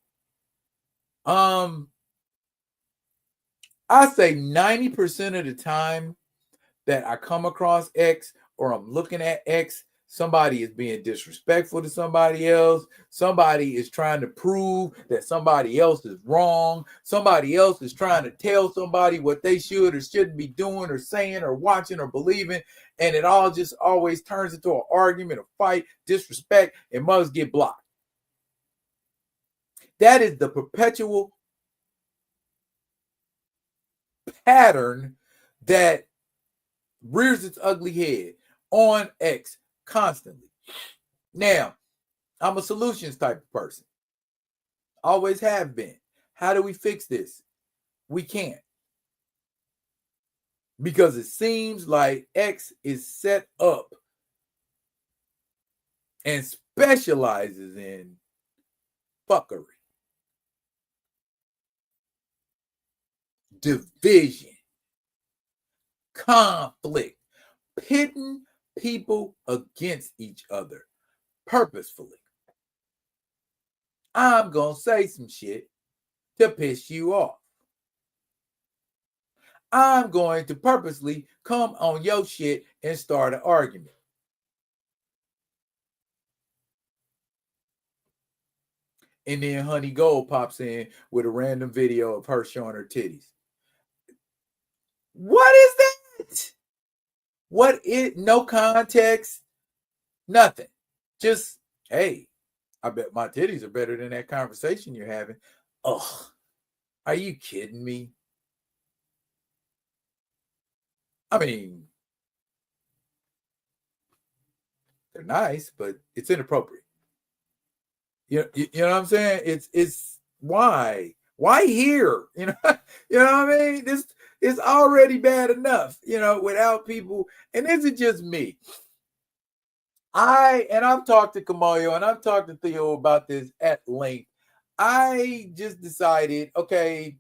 I say 90% of the time that I come across X or I'm looking at X, Somebody is being disrespectful to somebody else. Somebody is trying to prove that somebody else is wrong. Somebody else is trying to tell somebody what they should or shouldn't be doing or saying or watching or believing. And it all just always turns into an argument, a fight, disrespect, and mugs get blocked. That is the perpetual pattern that rears its ugly head on X constantly. Now, I'm a solutions type of person. Always have been. How do we fix this? We can't. Because it seems like X is set up and specializes in fuckery, division, conflict, pitting people against each other purposefully. I'm going to say some shit to piss you off. I'm going to purposely come on your shit and start an argument. And then Honey Gold pops in with a random video of her showing her titties. What is that? What is, no context, nothing. Just, hey, I bet my titties are better than that conversation you're having. Ugh, are you kidding me? I mean, they're nice, but it's inappropriate. You know what I'm saying? It's why here? You know what I mean? This is already bad enough, without people. And this is just me. I've talked to Kamoyo and I've talked to Theo about this at length. I just decided, okay,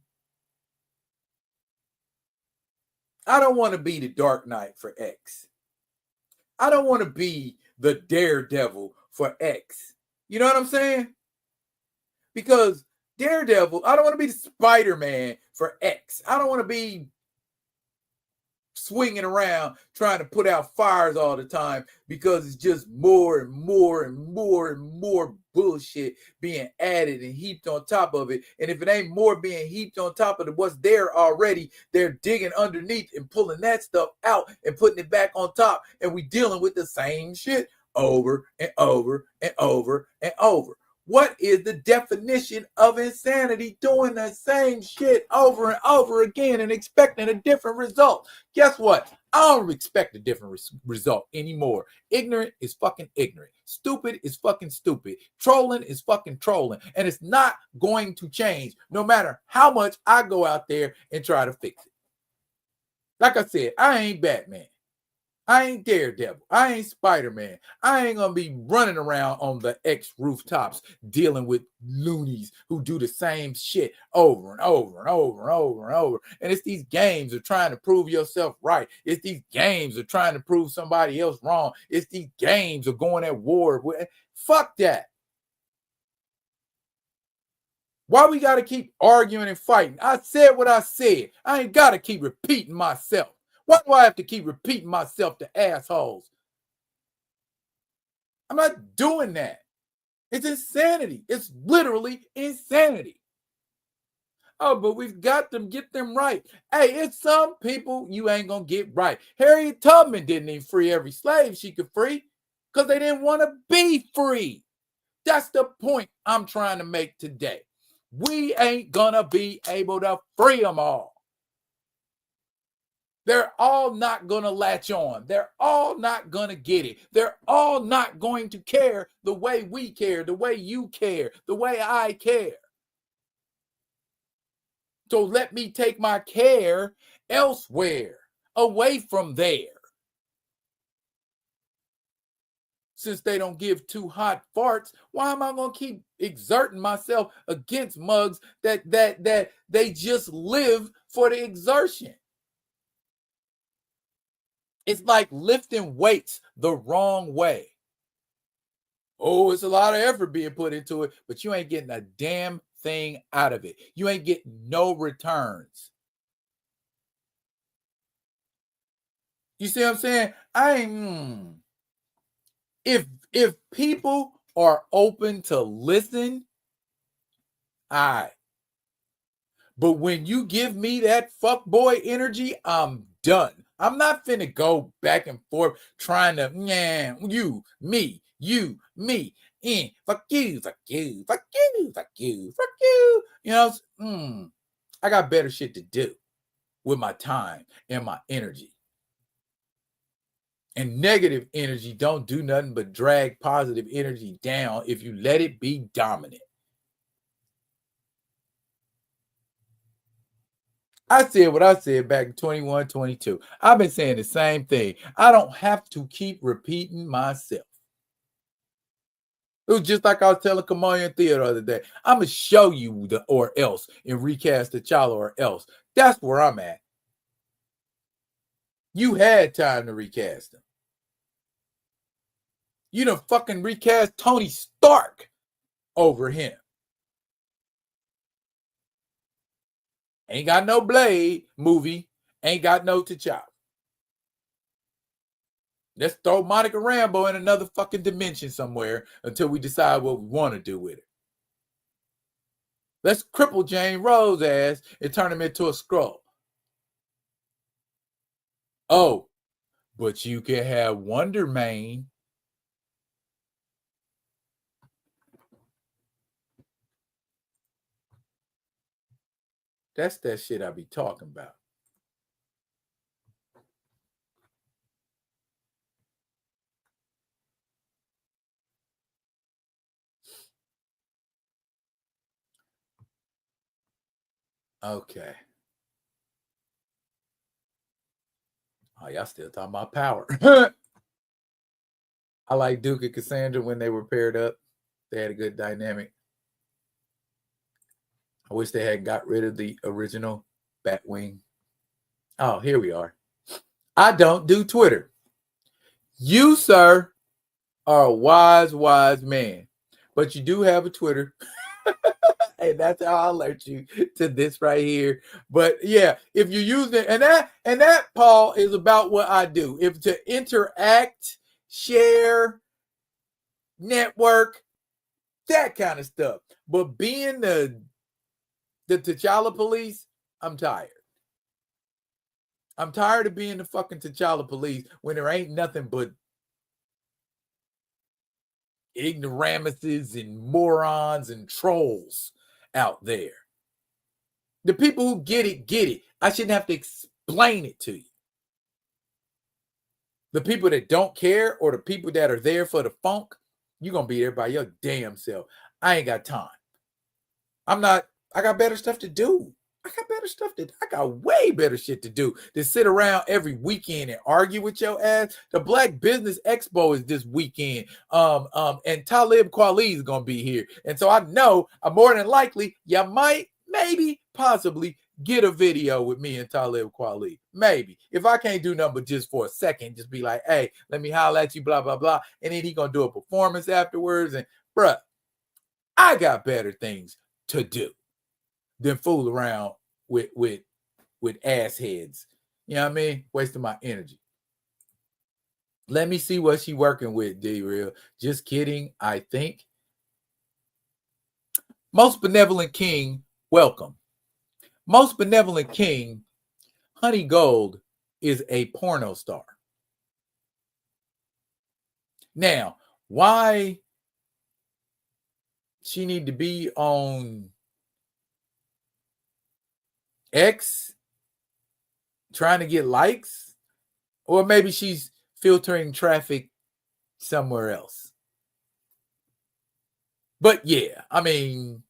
I don't want to be the Dark Knight for X. I don't want to be the Daredevil for X. You know what I'm saying? Because Daredevil, I don't want to be the Spider-Man for X. I don't want to be swinging around trying to put out fires all the time because it's just more and more and more and more bullshit being added and heaped on top of it. And if it ain't more being heaped on top of what's there already, they're digging underneath and pulling that stuff out and putting it back on top. And we dealing with the same shit over and over and over and over. What is the definition of insanity? Doing the same shit over and over again and expecting a different result. Guess what? I don't expect a different result anymore. Ignorant is fucking ignorant. Stupid is fucking stupid. Trolling is fucking trolling. And it's not going to change no matter how much I go out there and try to fix it. Like I said, I ain't Batman. I ain't Daredevil. I ain't Spider-Man. I ain't going to be running around on the X rooftops dealing with loonies who do the same shit over and over and over and over and over. And it's these games of trying to prove yourself right. It's these games of trying to prove somebody else wrong. It's these games of going at war. Fuck that. Why we got to keep arguing and fighting? I said what I said. I ain't got to keep repeating myself. Why do I have to keep repeating myself to assholes? I'm not doing that. It's insanity. It's literally insanity. Oh, but we've got to get them right. Hey, it's some people you ain't going to get right. Harriet Tubman didn't even free every slave she could free because they didn't want to be free. That's the point I'm trying to make today. We ain't going to be able to free them all. They're all not going to latch on. They're all not going to get it. They're all not going to care the way we care, the way you care, the way I care. So let me take my care elsewhere, away from there. Since they don't give two hot farts, why am I going to keep exerting myself against mugs that they just live for the exertion? It's like lifting weights the wrong way. Oh, it's a lot of effort being put into it, but you ain't getting a damn thing out of it. You ain't getting no returns. You see what I'm saying? if people are open to listen, I. But when you give me that fuckboy energy, I'm done. I'm not finna go back and forth trying to, you, me, fuck you, fuck you, fuck you, fuck you, fuck you. You know, I got better shit to do with my time and my energy. And negative energy don't do nothing but drag positive energy down if you let it be dominant. I said what I said back in 21, 22. I've been saying the same thing. I don't have to keep repeating myself. It was just like I was telling Kamaya Thea the other day. I'm going to show you the or else and recast T'Challa or else. That's where I'm at. You had time to recast him. You done fucking recast Tony Stark over him. Ain't got no Blade movie. Ain't got no T'Challa. Let's throw Monica Rambeau in another fucking dimension somewhere until we decide what we want to do with it. Let's cripple Jane Rose's ass and turn him into a Skrull. Oh, but you can have Wonder Man. That's that shit I be talking about. Okay. Oh, y'all still talking about power. I like Duke and Cassandra when they were paired up. They had a good dynamic. I wish they had got rid of the original Batwing. Oh, here we are. I don't do Twitter. You, sir, are a wise, wise man. But you do have a Twitter. Hey, that's how I'll alert you to this right here. But yeah, if you use it, and that Paul is about what I do. If to interact, share, network, that kind of stuff. But being the T'Challa police, I'm tired. I'm tired of being the fucking T'Challa police when there ain't nothing but ignoramuses and morons and trolls out there. The people who get it, get it. I shouldn't have to explain it to you. The people that don't care or the people that are there for the funk, you're going to be there by your damn self. I ain't got time. I got better stuff to do. I got way better shit to do than sit around every weekend and argue with your ass. The Black Business Expo is this weekend. And Talib Kweli is gonna be here. And so I know more than likely you might, maybe, possibly get a video with me and Talib Kweli. Maybe. If I can't do nothing but just for a second, just be like, hey, let me holler at you, blah, blah, blah. And then he gonna do a performance afterwards. And bruh, I got better things to do than fool around with ass heads. You know what I mean? Wasting my energy. Let me see what she working with, D-Real. Just kidding, I think. Most Benevolent King, welcome. Most Benevolent King, Honey Gold, is a porno star. Now, why she need to be on X trying to get likes, or maybe she's filtering traffic somewhere else. But yeah, I mean,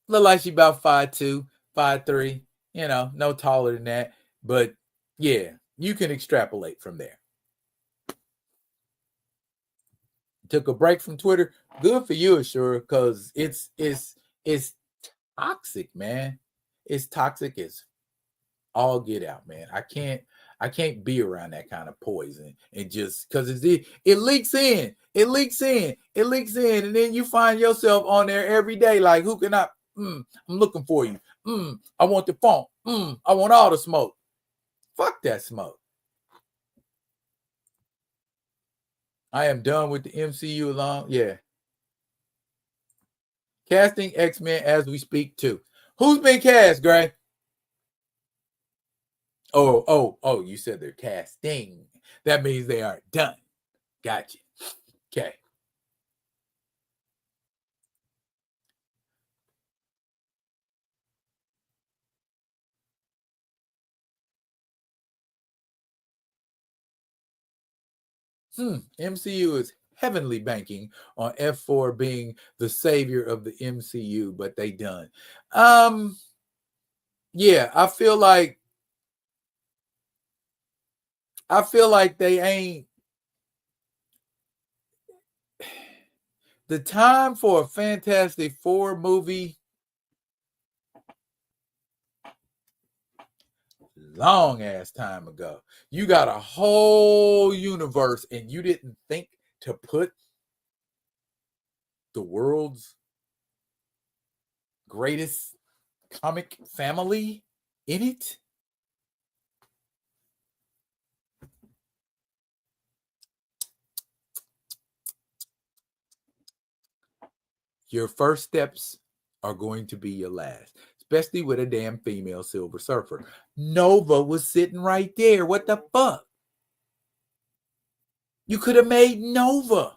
look like she about 5'2", 5'3", you know, no taller than that. But yeah, you can extrapolate from there. Took a break from Twitter. Good for you, Ashura, because it's toxic, man. It's toxic as all get out, man. I can't be around that kind of poison and just because it leaks in, and then you find yourself on there every day like, who can I? I'm looking for you. I want the phone. I want all the smoke. Fuck that smoke. I am done with the MCU alone. Yeah. Casting X-Men as we speak too. Who's been cast, Gray? Oh, you said they're casting. That means they aren't done. Gotcha. Okay. MCU is heavenly banking on F4 being the savior of the MCU, but they done. Yeah, I feel like they ain't the time for a Fantastic Four movie. Long ass time ago. You got a whole universe and you didn't think to put the world's greatest comic family in it? Your first steps are going to be your last, especially with a damn female Silver Surfer. Nova was sitting right there. What the fuck? You could have made Nova,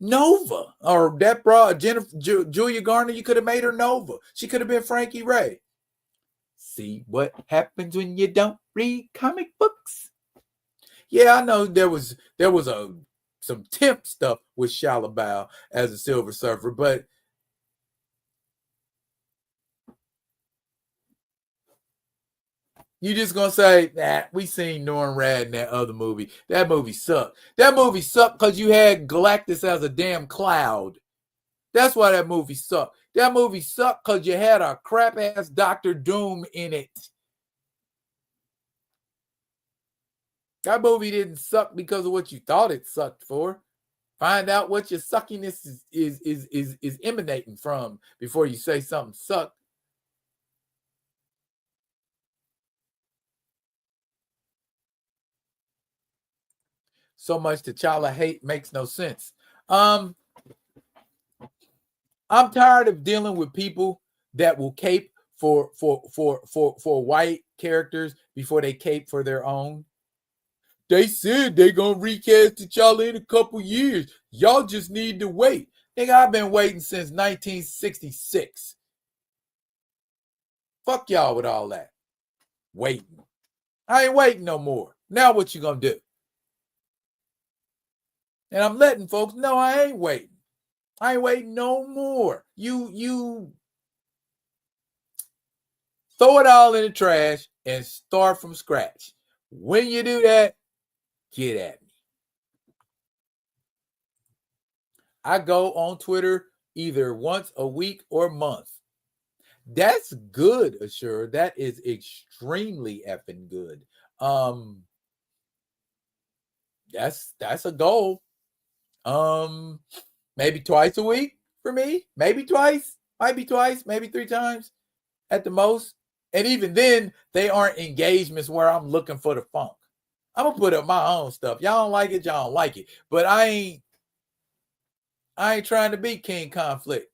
or that broad Julia Garner. You could have made her Nova. She could have been Frankie Ray. See what happens when you don't read comic books. Yeah, I know there was some temp stuff with Shia LaBeouf as a Silver Surfer, but you just gonna say, nah, we seen Norman Rad in that other movie. That movie sucked. That movie sucked because you had Galactus as a damn cloud. That's why that movie sucked. That movie sucked because you had a crap ass Doctor Doom in it. That movie didn't suck because of what you thought it sucked for. Find out what your suckiness is emanating from before you say something sucked. So much T'Challa hate makes no sense. I'm tired of dealing with people that will cape for white characters before they cape for their own. They said they gonna recast T'Challa in a couple years. Y'all just need to wait. Nigga, I've been waiting since 1966. Fuck y'all with all that. Waiting. I ain't waiting no more. Now what you gonna do? And I'm letting folks know I ain't waiting. I ain't waiting no more. You throw it all in the trash and start from scratch. When you do that, get at me. I go on Twitter either once a week or month. That's good, Assure. That is extremely effing good. That's a goal. Maybe twice a week for me. Maybe twice. Might be twice. Maybe 3 times at the most. And even then, they aren't engagements where I'm looking for the funk. I'm gonna put up my own stuff. Y'all don't like it, y'all don't like it. But I ain't trying to be King Conflict.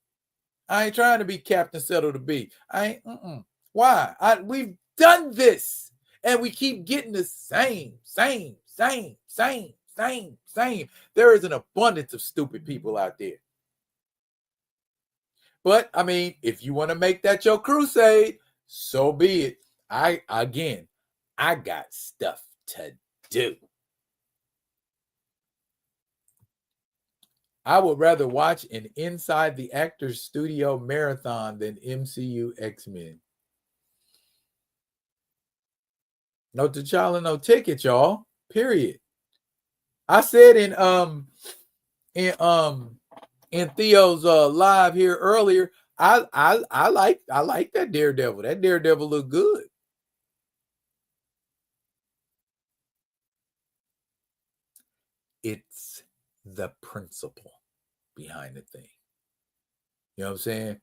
I ain't trying to be Captain Settle to be. I ain't. Why? We've done this, and we keep getting the same. There is an abundance of stupid people out there. But I mean, if you want to make that your crusade, so be it. I got stuff to do. I would rather watch an Inside the Actors Studio marathon than MCU X-Men. No T'Challa, no ticket, y'all. Period. I said in Theo's live here earlier, I like that Daredevil. That Daredevil look good. It's the principle behind the thing. You know what I'm saying?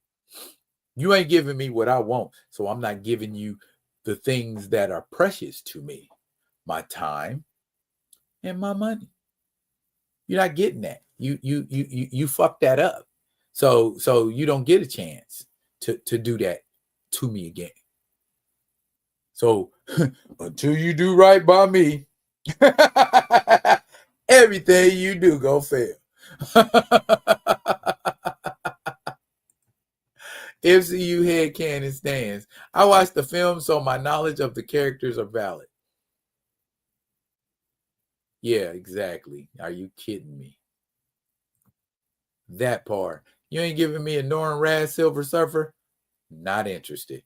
You ain't giving me what I want, so I'm not giving you the things that are precious to me. My time and my money. You're not getting that. You fucked that up. So you don't get a chance to do that to me again. So until you do right by me, everything you do go fail. MCU headcanon stands. I watched the film, so my knowledge of the characters are valid. Yeah, exactly. Are you kidding me? That part. You ain't giving me a Norrin Rad Silver Surfer? Not interested.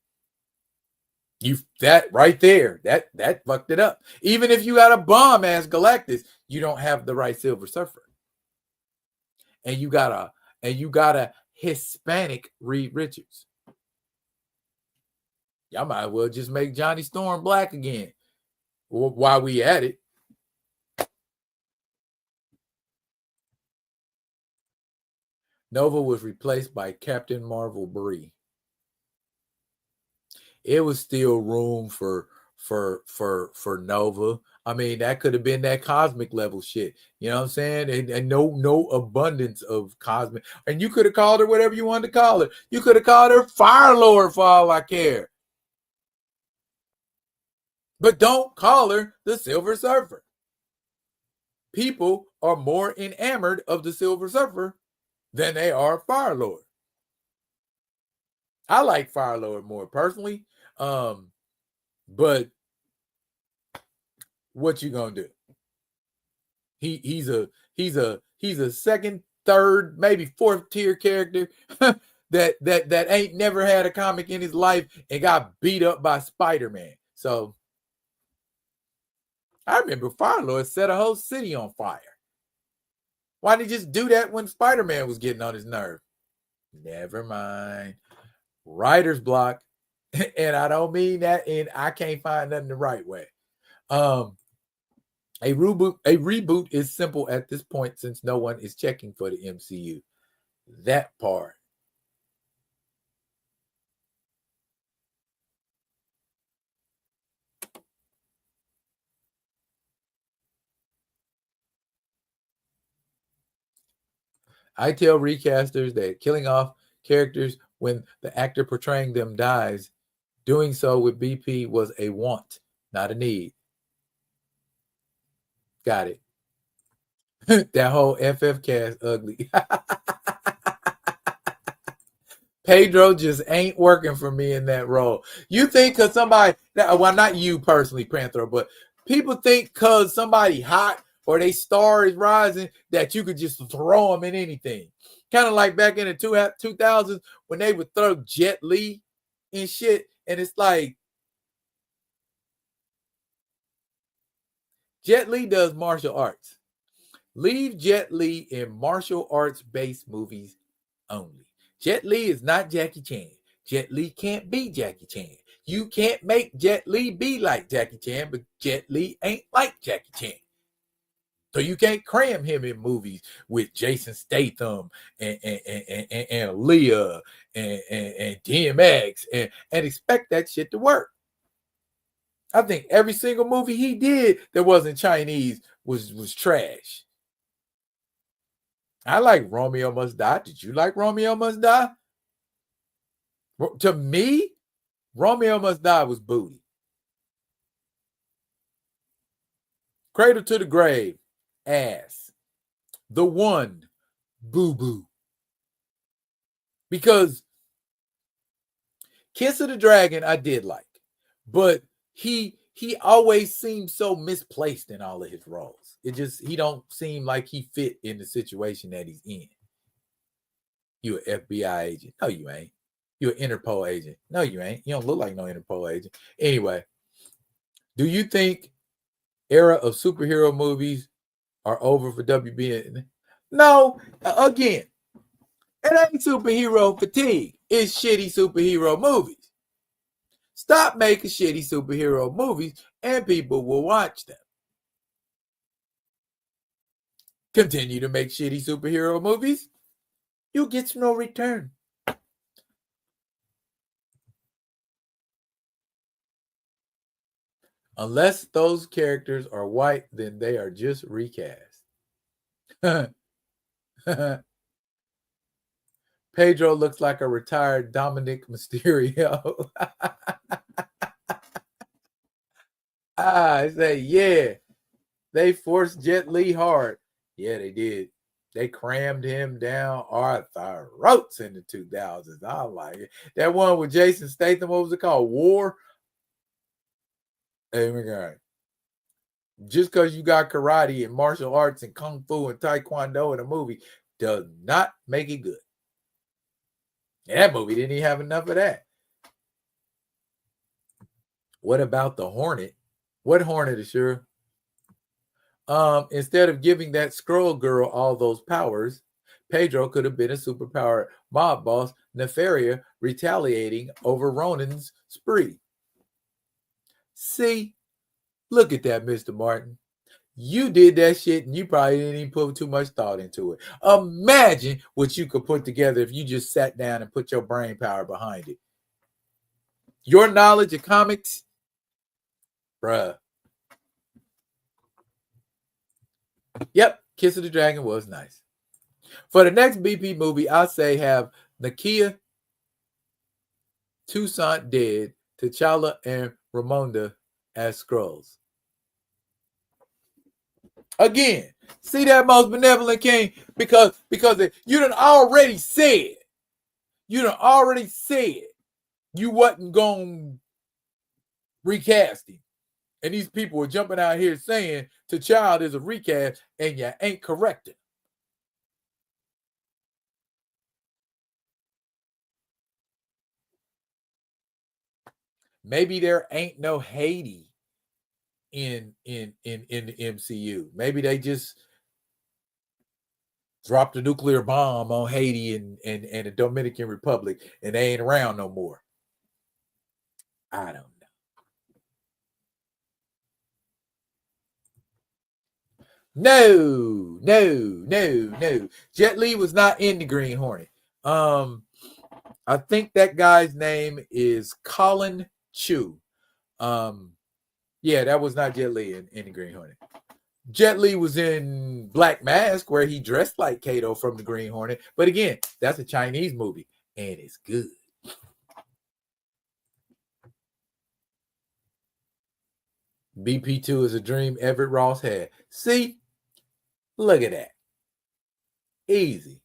You that right there, that fucked it up. Even if you got a bomb ass Galactus, you don't have the right Silver Surfer. And you got a Hispanic Reed Richards. Y'all might as well just make Johnny Storm black again. While we at it. Nova was replaced by Captain Marvel Bree. It was still room for Nova. I mean, that could have been that cosmic level shit. You know what I'm saying? And no abundance of cosmic. And you could have called her whatever you wanted to call her. You could have called her Fire Lord for all I care. But don't call her the Silver Surfer. People are more enamored of the Silver Surfer than they are Fire Lord. I like Fire Lord more personally. But what you gonna do? He's a second, third, maybe fourth tier character that ain't never had a comic in his life and got beat up by Spider-Man. So I remember Fire-Lord set a whole city on fire. Why did he just do that when Spider-Man was getting on his nerve? Never mind. Writer's block. And I don't mean that in I can't find nothing the right way. A reboot is simple at this point since no one is checking for the MCU. That part. I tell recasters that killing off characters when the actor portraying them dies, doing so with BP was a want, not a need. Got it. That whole FF cast ugly. Pedro just ain't working for me in that role. You think because somebody, well, not you personally, Panther, but people think because somebody hot or they star is rising that you could just throw them in anything. Kind of like back in the 2000s when they would throw Jet Li and shit. And it's like, Jet Li does martial arts. Leave Jet Li in martial arts based movies only. Jet Li is not Jackie Chan. Jet Li can't be Jackie Chan. You can't make Jet Li be like Jackie Chan, but Jet Li ain't like Jackie Chan. So you can't cram him in movies with Jason Statham and Leah and DMX and expect that shit to work. I think every single movie he did that wasn't Chinese was trash. I like Romeo Must Die. Did you like Romeo Must Die? To me, Romeo Must Die was booty. Cradle to the Grave, ass. The One, boo-boo. Because Kiss of the Dragon, I did like. But he always seemed so misplaced in all of his roles. He don't seem like he fit in the situation that he's in. You an FBI agent. No, you ain't. You an Interpol agent. No, you ain't. You don't look like no Interpol agent. Anyway, do you think era of superhero movies are over for WB? No, again, it ain't superhero fatigue. It's shitty superhero movies. Stop making shitty superhero movies and people will watch them. Continue to make shitty superhero movies, you get no return. Unless those characters are white, then they are just recast. Pedro looks like a retired Dominic Mysterio. I say, yeah, they forced Jet Li hard. Yeah, they did. They crammed him down our throats in the 2000s. I like it. That one with Jason Statham, what was it called? War? Hey, my God. Just because you got karate and martial arts and kung fu and taekwondo in a movie does not make it good. And that movie didn't even have enough of that. What about the Hornet? What Hornet is sure? Instead of giving that scroll girl all those powers, Pedro could have been a superpowered mob boss, Nefaria, retaliating over Ronan's spree. See, look at that, Mr. Martin. You did that shit and you probably didn't even put too much thought into it. Imagine what you could put together if you just sat down and put your brain power behind it. Your knowledge of comics, bruh. Yep, Kiss of the Dragon was nice. For the next BP movie, I say have Nakia, Toussaint dead, T'Challa, and Ramonda as Skrulls. Again, see that most benevolent king? Because you done already said you wasn't going to recast him. And these people are jumping out here saying T'Challa is a recast and you ain't correcting. Maybe there ain't no Haiti in the MCU. Maybe they just dropped a nuclear bomb on Haiti and the Dominican Republic and they ain't around no more. I don't know. No. Jet Li was not in the Green Hornet. I think that guy's name is Colin Chu. Yeah, that was not Jet Li in the Green Hornet. Jet Li was in Black Mask, where he dressed like Kato from the Green Hornet. But again, that's a Chinese movie, and it's good. BP2 is a dream Everett Ross had. See? Look at that. Easy.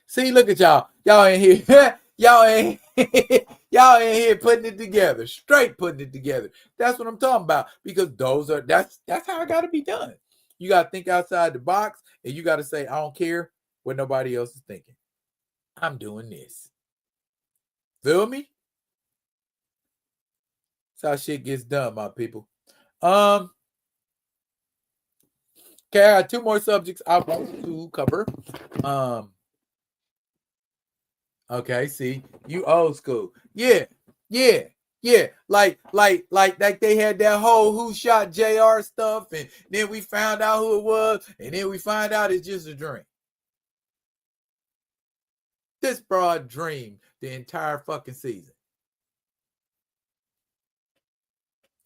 See, look at y'all. Y'all ain't here. y'all ain't here putting it together. Straight putting it together. That's what I'm talking about. Because that's how it gotta be done. You gotta think outside the box, and you gotta say, I don't care what nobody else is thinking. I'm doing this. Feel me? That's how shit gets done, my people. Okay, I got two more subjects I want to cover. Okay, see, you old school. Yeah. Like they had that whole who shot JR stuff, and then we found out who it was, and then we find out it's just a dream. This broad dream the entire fucking season.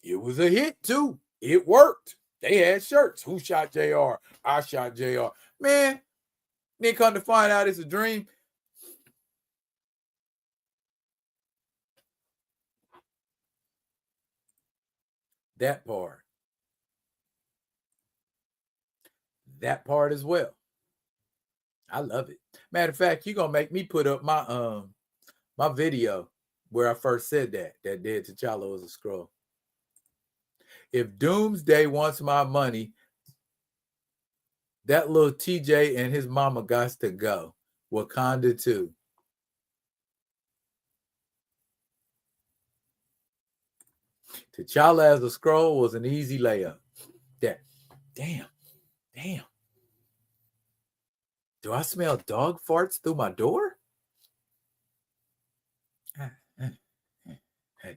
It was a hit too. It worked. They had shirts. Who shot JR? I shot JR. Man, then come to find out it's a dream. That part as well. I love it. Matter of fact, you're gonna make me put up my video where I first said that Dead T'Challa was a Skrull. If Doomsday wants my money, that little TJ and his mama got to go. Wakanda too. T'Challa as a Skrull was an easy layup. Damn. Do I smell dog farts through my door? That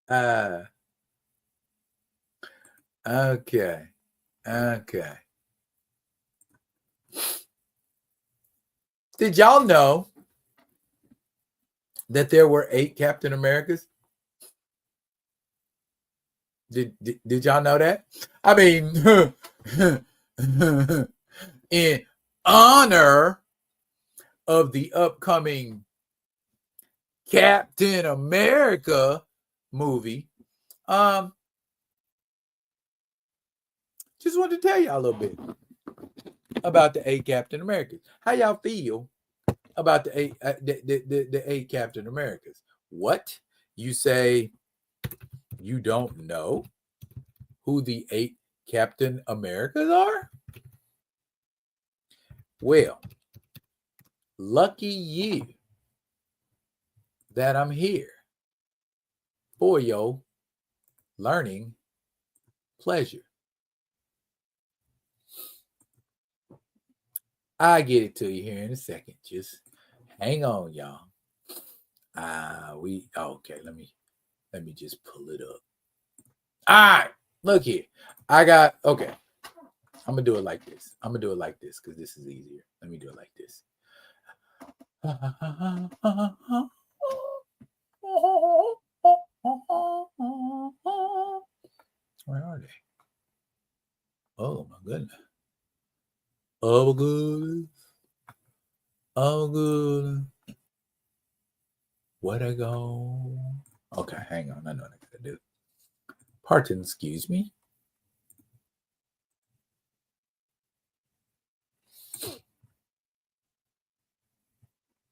dog. Okay. Did y'all know that there were 8 Captain Americas? Did y'all know that? I mean, in honor of the upcoming Captain America movie, just wanted to tell y'all a little bit about the 8 Captain Americas. How y'all feel about the 8 the 8 Captain Americas? What? You say you don't know who the 8 Captain Americas are? Well, lucky you that I'm here for your learning pleasure. I'll get it to you here in a second. Just hang on, y'all. Okay, let me just pull it up. All right, look here. Okay. I'm gonna do it like this. Because this is easier. Let me do it like this. Where are they? Oh my goodness. Oh good. Where'd I go? Okay, hang on. I know what I gotta do. Pardon, excuse me.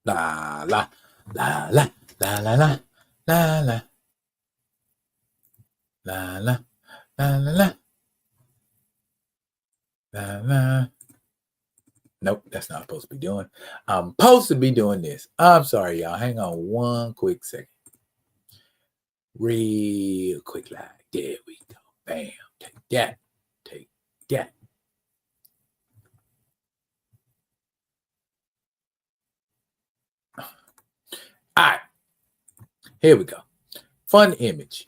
La la la la la la la la la la la la la la. Nope, that's not supposed to be doing. I'm supposed to be doing this. I'm sorry, y'all. Hang on one quick second. Real quick, like there we go. Bam. Take that. All right. Here we go. Fun image.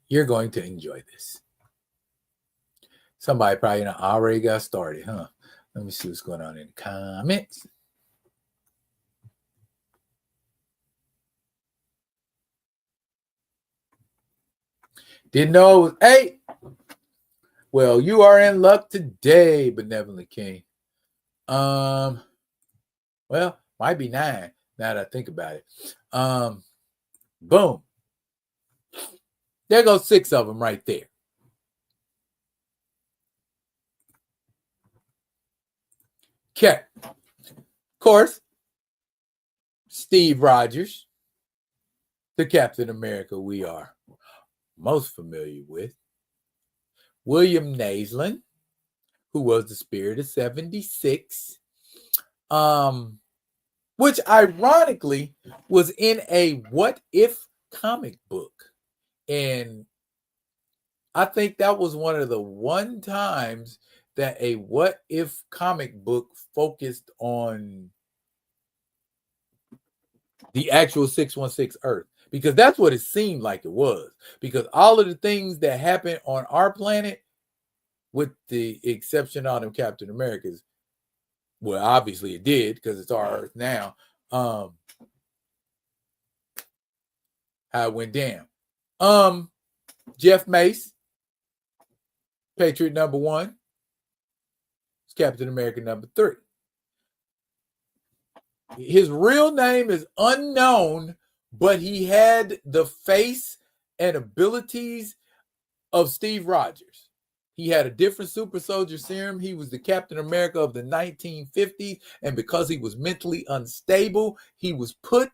You're going to enjoy this. Somebody probably already got started, huh? Let me see what's going on in the comments. Didn't know it was 8. Well, you are in luck today, Benevolent King. Well, might be 9 now that I think about it. Boom. There goes 6 of them right there. Okay. Of course, Steve Rogers, the Captain America we are most familiar with. William Naslund, who was the Spirit of 76, which ironically was in a What If comic book. And I think that was one of the one times that a What If comic book focused on the actual 616 Earth, because that's what it seemed like it was. Because all of the things that happened on our planet, with the exception of them Captain Americas, well, obviously it did because it's our Earth now. How it went down. Jeff Mace, Patriot number 1, Captain America number 3. His real name is unknown, but he had the face and abilities of Steve Rogers. He had a different super soldier serum. He was the Captain America of the 1950s. And because he was mentally unstable, he was put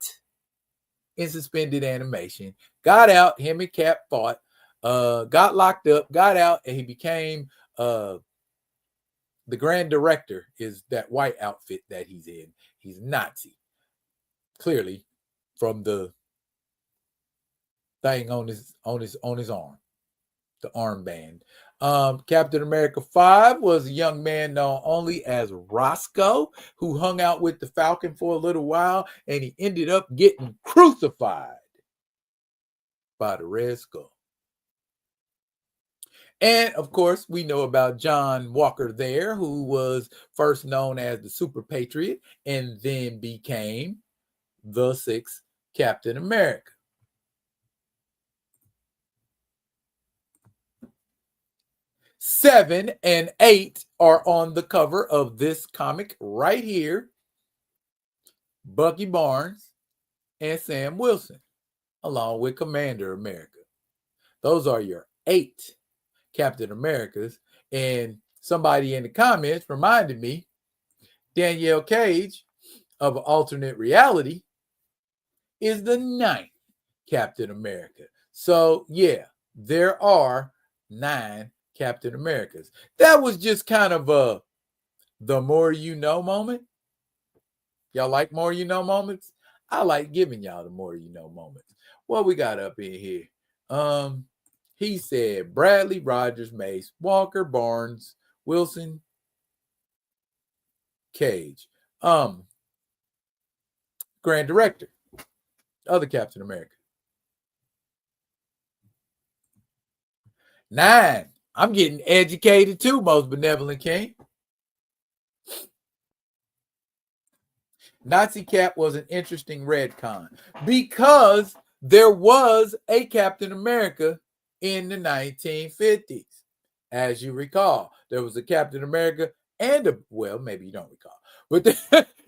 in suspended animation. Got out, him and Cap fought, got locked up, got out, and he became the Grand Director, is that white outfit that he's in. He's Nazi. Clearly from the thing on his arm, the armband. Captain America 5 was a young man known only as Roscoe, who hung out with the Falcon for a little while, and he ended up getting crucified by the Red Skull. And of course, we know about John Walker there, who was first known as the Super Patriot and then became the 6th Captain America. Seven and eight are on the cover of this comic right here. Bucky Barnes and Sam Wilson, along with Commander America. Those are your 8 Captain Americas. And somebody in the comments reminded me, Danielle Cage of Alternate Reality is the 9th Captain America. So, yeah, there are 9 Captain Americas. That was just kind of a the more you know moment. Y'all like more you know moments? I like giving y'all the more you know moments. What we got up in here? He said Bradley, Rogers, Mace, Walker, Barnes, Wilson, Cage. Grand Director, other Captain America. 9. I'm getting educated too, most benevolent king. Nazi Cap was an interesting retcon because there was a Captain America in the 1950s. As you recall, there was a Captain America and a, well, maybe you don't recall, but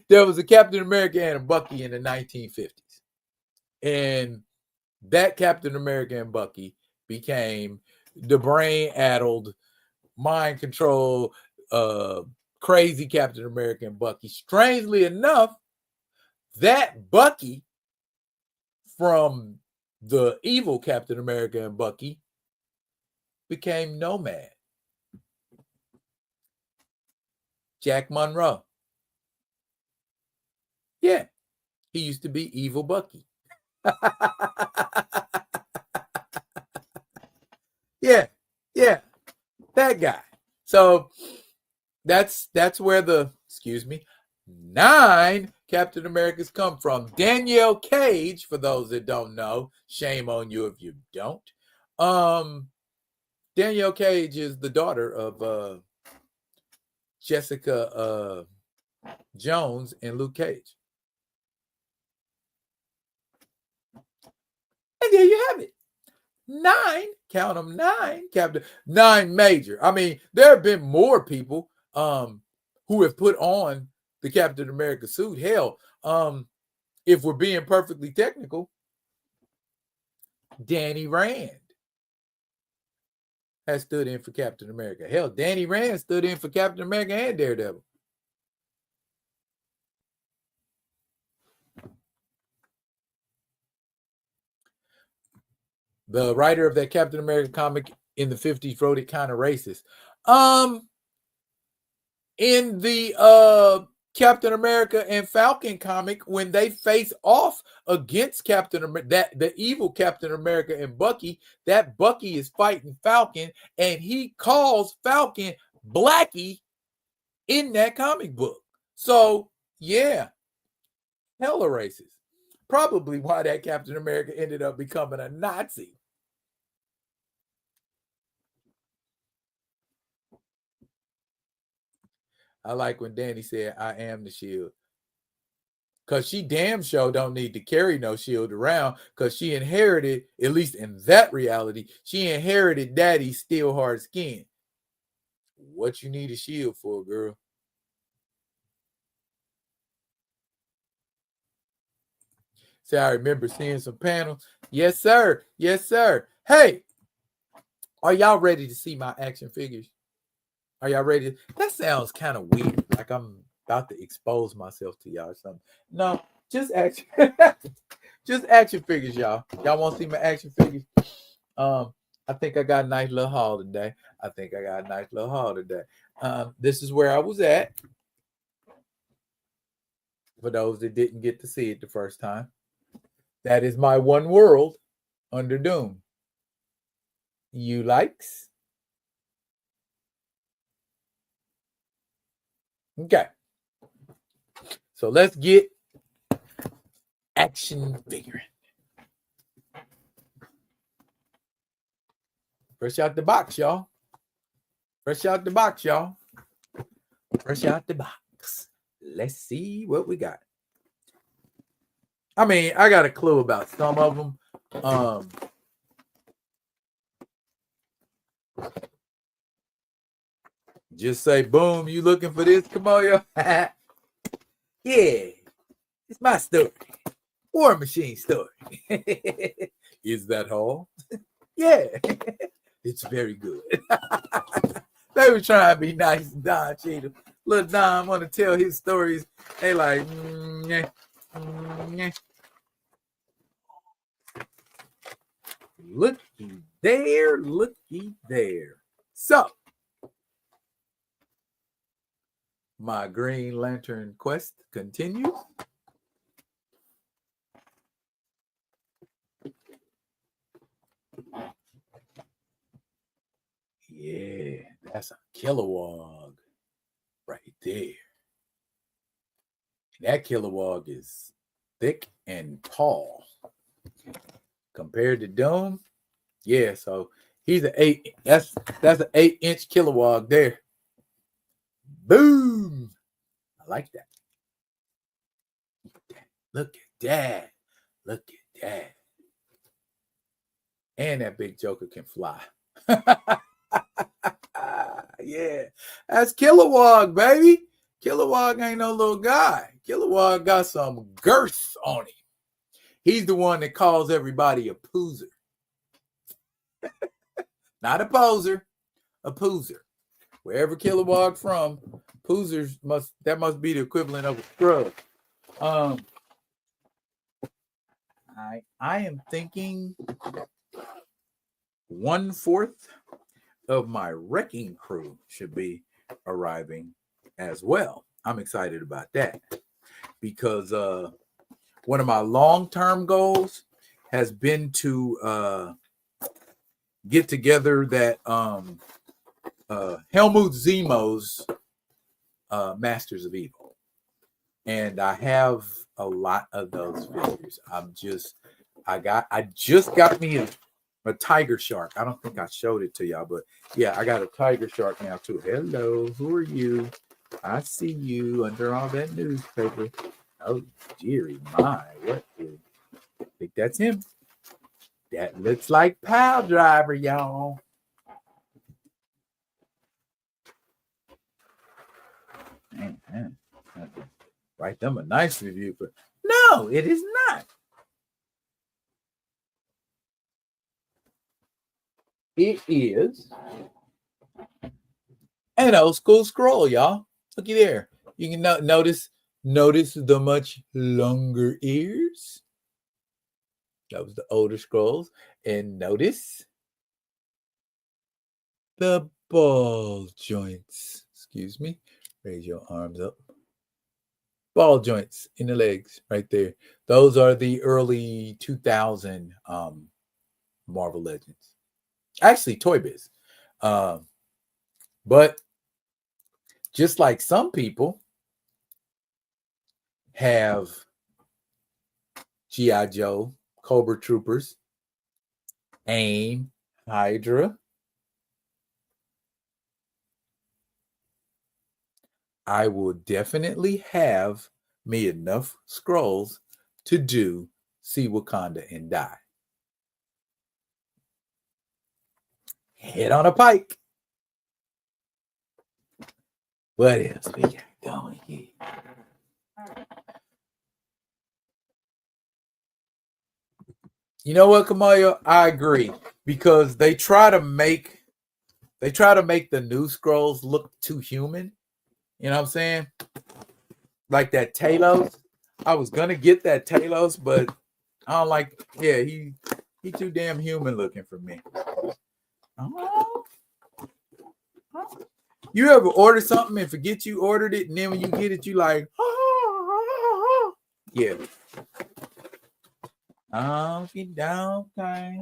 there was a Captain America and a Bucky in the 1950s. And that Captain America and Bucky became the brain-addled, mind-control, crazy Captain America and Bucky. Strangely enough, that Bucky from the evil Captain America and Bucky became Nomad. Jack Monroe. Yeah, he used to be evil Bucky. yeah, that guy. So that's where the 9 Captain Americas come from. Danielle Cage, for those that don't know, shame on you if you don't. Danielle Cage is the daughter of Jessica Jones and Luke Cage. And there you have it. 9, count them, 9 Captain, 9 major. I mean, there have been more people who have put on the Captain America suit. Hell, if we're being perfectly technical, Danny Rand has stood in for Captain America. Hell, Danny Rand stood in for Captain America and Daredevil. The writer of that Captain America comic in the 50s wrote it kind of racist. In the Captain America and Falcon comic, when they face off against Captain America, the evil Captain America and Bucky, that Bucky is fighting Falcon, and he calls Falcon Blackie in that comic book. So, yeah, hella racist. Probably why that Captain America ended up becoming a Nazi. I like when Danny said, I am the shield. Because she damn sure don't need to carry no shield around because she inherited, at least in that reality, she inherited daddy's steel hard skin. What you need a shield for, girl? Say, I remember seeing some panels. Yes, sir. Yes, sir. Hey, are y'all ready to see my action figures? Are y'all ready? That sounds kind of weird. Like I'm about to expose myself to y'all or something. No, just action. Just action figures, y'all. Y'all want to see my action figures? I think I got a nice little haul today. This is where I was at. For those that didn't get to see it the first time. That is my one world under Doom. You likes? Okay. So let's get action figuring. Fresh out the box, y'all. Fresh out the box, y'all. Fresh out the box. Let's see what we got. I mean, I got a clue about some of them. Just say, boom, you looking for this, Kamoyo? Yeah, it's my story. War Machine story. Is that all? Yeah, it's very good. They were trying to be nice to Don Cheadle. Little Don want to tell his stories. They like, looky there, looky there. So, my Green Lantern quest continues. Yeah, that's a Kilowog right there. That Kilowog is thick and tall compared to Doom. Yeah, so he's an 8. That's an 8-inch Kilowog there. Boom! I like that. Look at that. Look at that. And that big Joker can fly. Yeah, that's Kilowog, baby. Kilowog ain't no little guy. Kilowog got some girth on him. He's the one that calls everybody a poozer. Not a poser, a poozer. Wherever Kilowog from, poozers must be the equivalent of a scrub. I am thinking 1/4 of my wrecking crew should be arriving as well. I'm excited about that because one of my long-term goals has been to get together that Helmut Zemo's Masters of Evil. And I have a lot of those figures. I just got me a tiger shark. I don't think I showed it to y'all, but yeah, I got a tiger shark now too. Hello, who are you? I see you under all that newspaper. Oh, dearie my, what is? I think that's him. That looks like Pile Driver, y'all. Man. Write them a nice review, but no, it is not. It is an old school scroll, y'all. Looky there. You can notice the much longer ears. That was the older scrolls. And notice the ball joints. Excuse me. Raise your arms up. Ball joints in the legs right there. Those are the early 2000 Marvel Legends. Actually, Toy Biz. But just like some people have G.I. Joe, Cobra Troopers, AIM, Hydra, I will definitely have me enough scrolls to do See Wakanda and Die. Head on a pike. What else we got going here? You know what, Kamayo? I agree because they try to make the new scrolls look too human. You know what I'm saying? Like that Talos. I was gonna get that Talos, but I don't like. Yeah, he too damn human looking for me. Oh. You ever order something and forget you ordered it, and then when you get it, you like, yeah. Okay.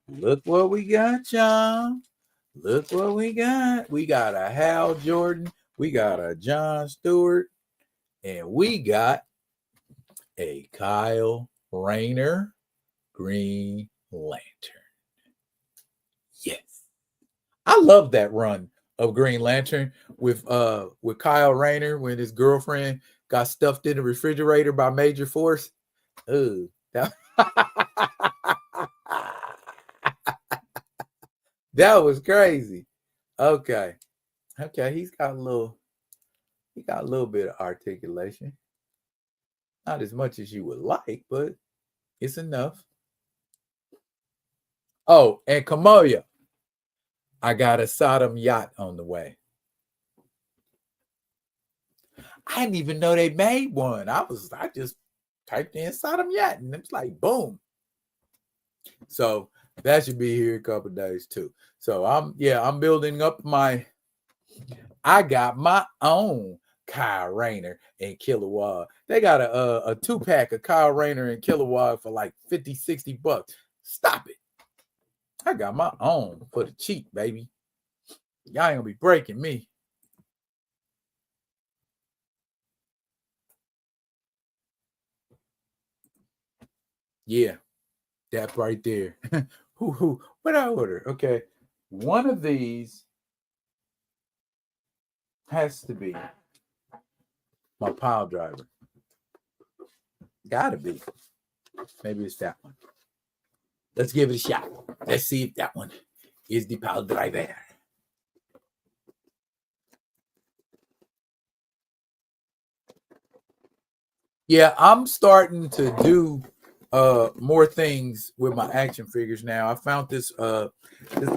Look what we got, y'all. Look what we got. We got a Hal Jordan. We got a John Stewart. And we got a Kyle Rayner Green Lantern. Yes. I love that run of Green Lantern with Kyle Rayner with his girlfriend. got stuffed in the refrigerator by Major Force. Ooh, that, that was crazy. Okay. Okay, he got a little bit of articulation. Not as much as you would like, but it's enough. Oh, and Kamoya, I got a Sodom yacht on the way. I didn't even know they made one. I just typed in Sodom yacht and it's like boom. So that should be here in a couple days too. So I'm building up I got my own Kyle Rayner and Kilowog. They got a 2-pack of Kyle Rayner and Kilowog for like $50-$60. Stop it. I got my own for the cheap, baby. Y'all ain't gonna be breaking me. Yeah, that right there. What I order? Okay. One of these has to be my pile driver. Gotta be. Maybe it's that one. Let's give it a shot. Let's see if that one is the pile driver. Yeah, I'm starting to do more things with my action figures now. I found this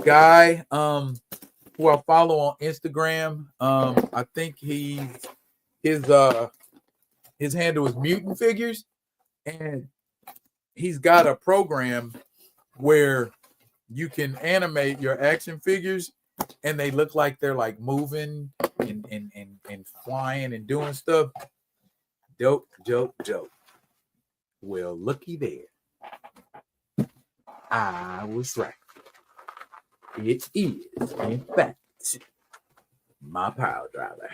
guy who I follow on Instagram. I think his handle is Mutant Figures, and he's got a program where you can animate your action figures and they look like they're like moving and flying and doing stuff. Dope. Well, looky there. I was right. It is, in fact, my power driver.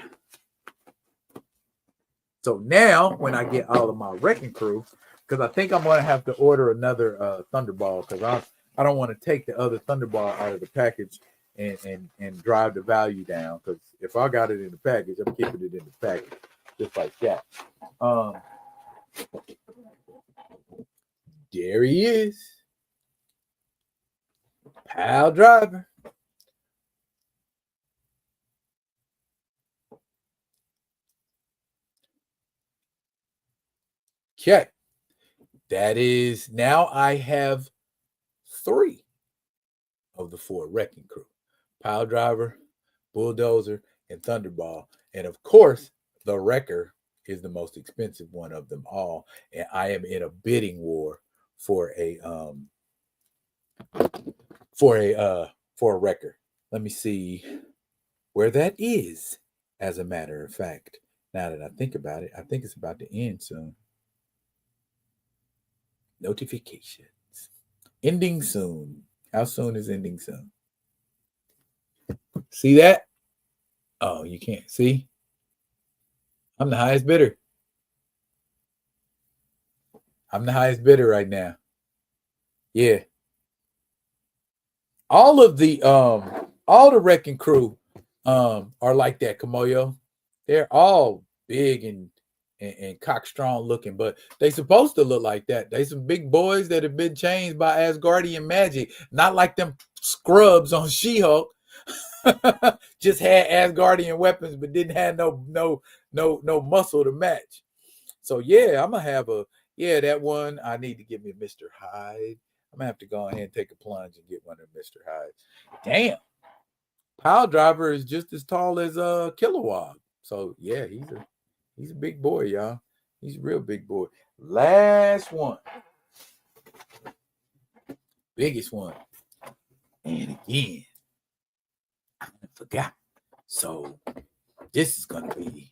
So now, when I get all of my wrecking crew, because I think I'm going to have to order another Thunderball, because I don't want to take the other Thunderball out of the package and drive the value down. Because if I got it in the package, I'm keeping it in the package, just like that. There he is. Pal driver. Okay. That is, now I have 3 of the 4 wrecking crew. Pile driver, bulldozer, and Thunderball. And of course, the wrecker is the most expensive one of them all. And I am in a bidding war for a wrecker. Let me see where that is, as a matter of fact. Now that I think about it, I think it's about to end soon. Notifications. Ending soon. How soon is ending soon? See that? Oh, you can't see? I'm the highest bidder. I'm the highest bidder right now. Yeah. All the wrecking crew are like that, Kamoyo. They're all big and cock strong looking, but they supposed to look like that. They some big boys that have been changed by Asgardian magic, not like them scrubs on She-Hulk. Just had Asgardian weapons, but didn't have no muscle to match. So yeah, I'm gonna have that one. I need to get me Mr. Hyde. I'm gonna have to go ahead and take a plunge and get one of Mr. Hyde. Damn, Pile Driver is just as tall as Kilowog. So yeah, he's a big boy, y'all. He's a real big boy. Last one, biggest one, and again, I forgot. So this is gonna be.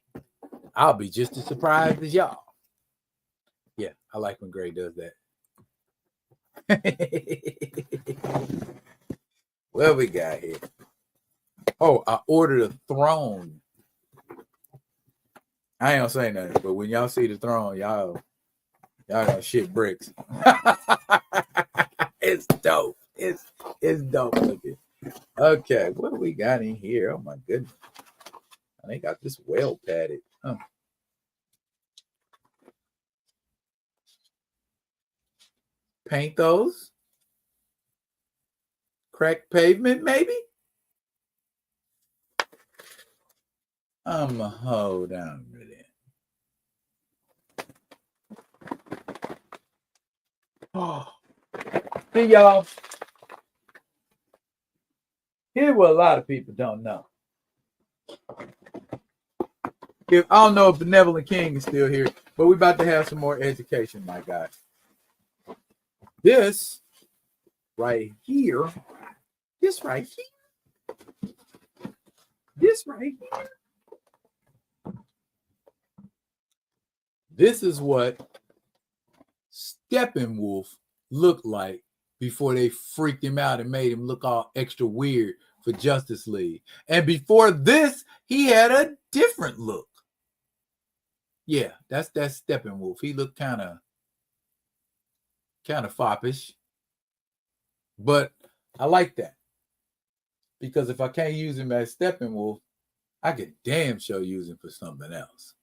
I'll be just as surprised as y'all. Yeah, I like when Gray does that. What we got here? Oh, I ordered a throne. I ain't gonna say nothing, but when y'all see the throne, y'all gonna shit bricks. It's dope. It's dope looking. Okay, what do we got in here? Oh my goodness. They got this well padded. Huh. Paint those. Crack pavement, maybe? I'ma hold on to that. Oh. See, y'all, here's what a lot of people don't know. I don't know if Benevolent King is still here, but we're about to have some more education, my guys. This right here, this right here, this is what Steppenwolf looked like before they freaked him out and made him look all extra weird for Justice League. And before this, he had a different look. Yeah, that's Steppenwolf. He looked kind of foppish. But I like that. Because if I can't use him as Steppenwolf, I could damn sure use him for something else.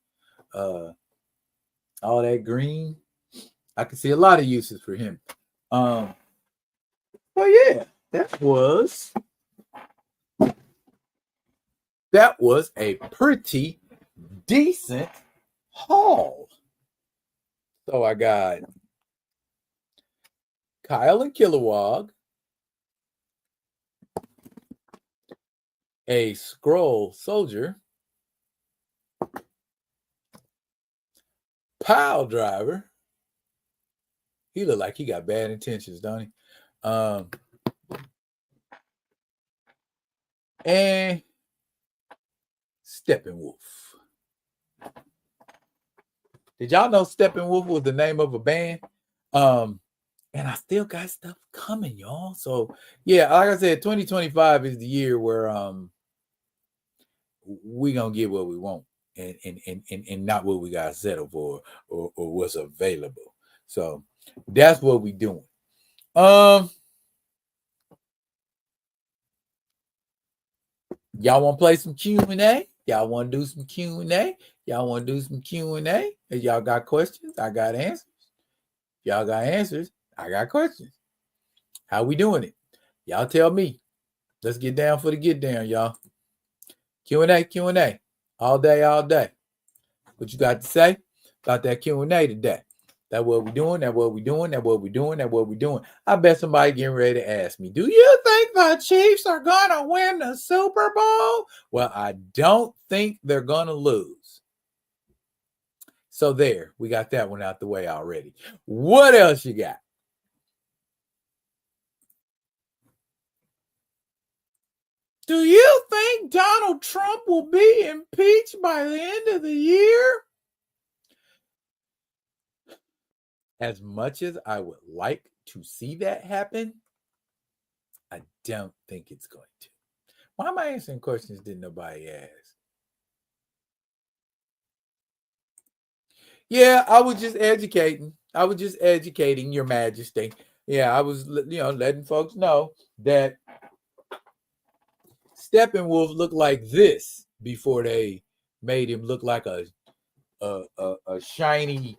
All that green, I can see a lot of uses for him. Oh yeah, that was a pretty decent haul. So I got Kyle and Kilowog, a Skrull soldier, Pile Driver. He look like he got bad intentions, don't he? And Steppenwolf. Did y'all know Steppenwolf was the name of a band? And I still got stuff coming, y'all. So yeah, like I said, 2025 is the year where we gonna get what we want and not what we got settled for or what's available. So that's what we doing. Y'all want to play some Q&A? Y'all want to do some Q&A? Y'all want to do some Q&A? If y'all got questions, I got answers. Y'all got answers, I got questions. How we doing it? Y'all tell me. Let's get down for the get down, y'all. Q&A. All day. What you got to say about that Q&A today? That what we doing? I bet somebody getting ready to ask me, do you think the Chiefs are going to win the Super Bowl? Well, I don't think they're going to lose. So there, we got that one out the way already. What else you got? Do you think Donald Trump will be impeached by the end of the year? As much as I would like to see that happen, I don't think it's going to. Why am I answering questions that nobody asked? Yeah, I was just educating. Your Majesty. Yeah, I was, letting folks know that Steppenwolf looked like this before they made him look like a shiny,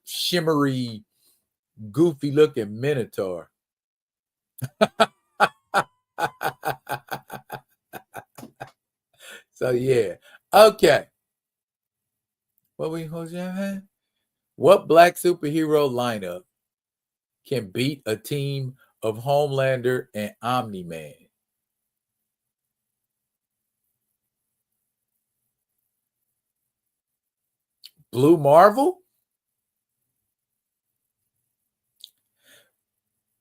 shimmery, goofy looking Minotaur. So yeah. Okay. What black superhero lineup can beat a team of Homelander and Omni-Man? Blue Marvel?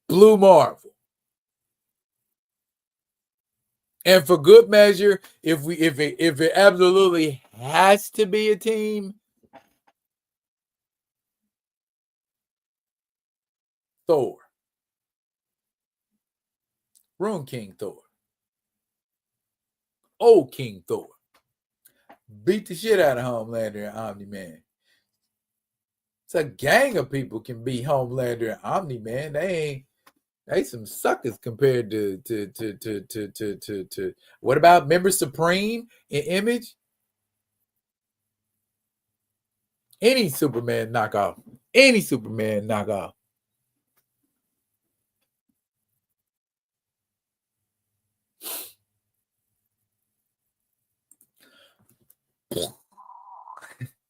Blue Marvel. And for good measure, if it absolutely has to be a team, Thor. Rune King Thor. Old King Thor. Beat the shit out of Homelander and Omni-Man. It's a gang of people can beat Homelander and Omni-Man. They some suckers compared to what about, remember Supreme in Image? Any Superman knockoff.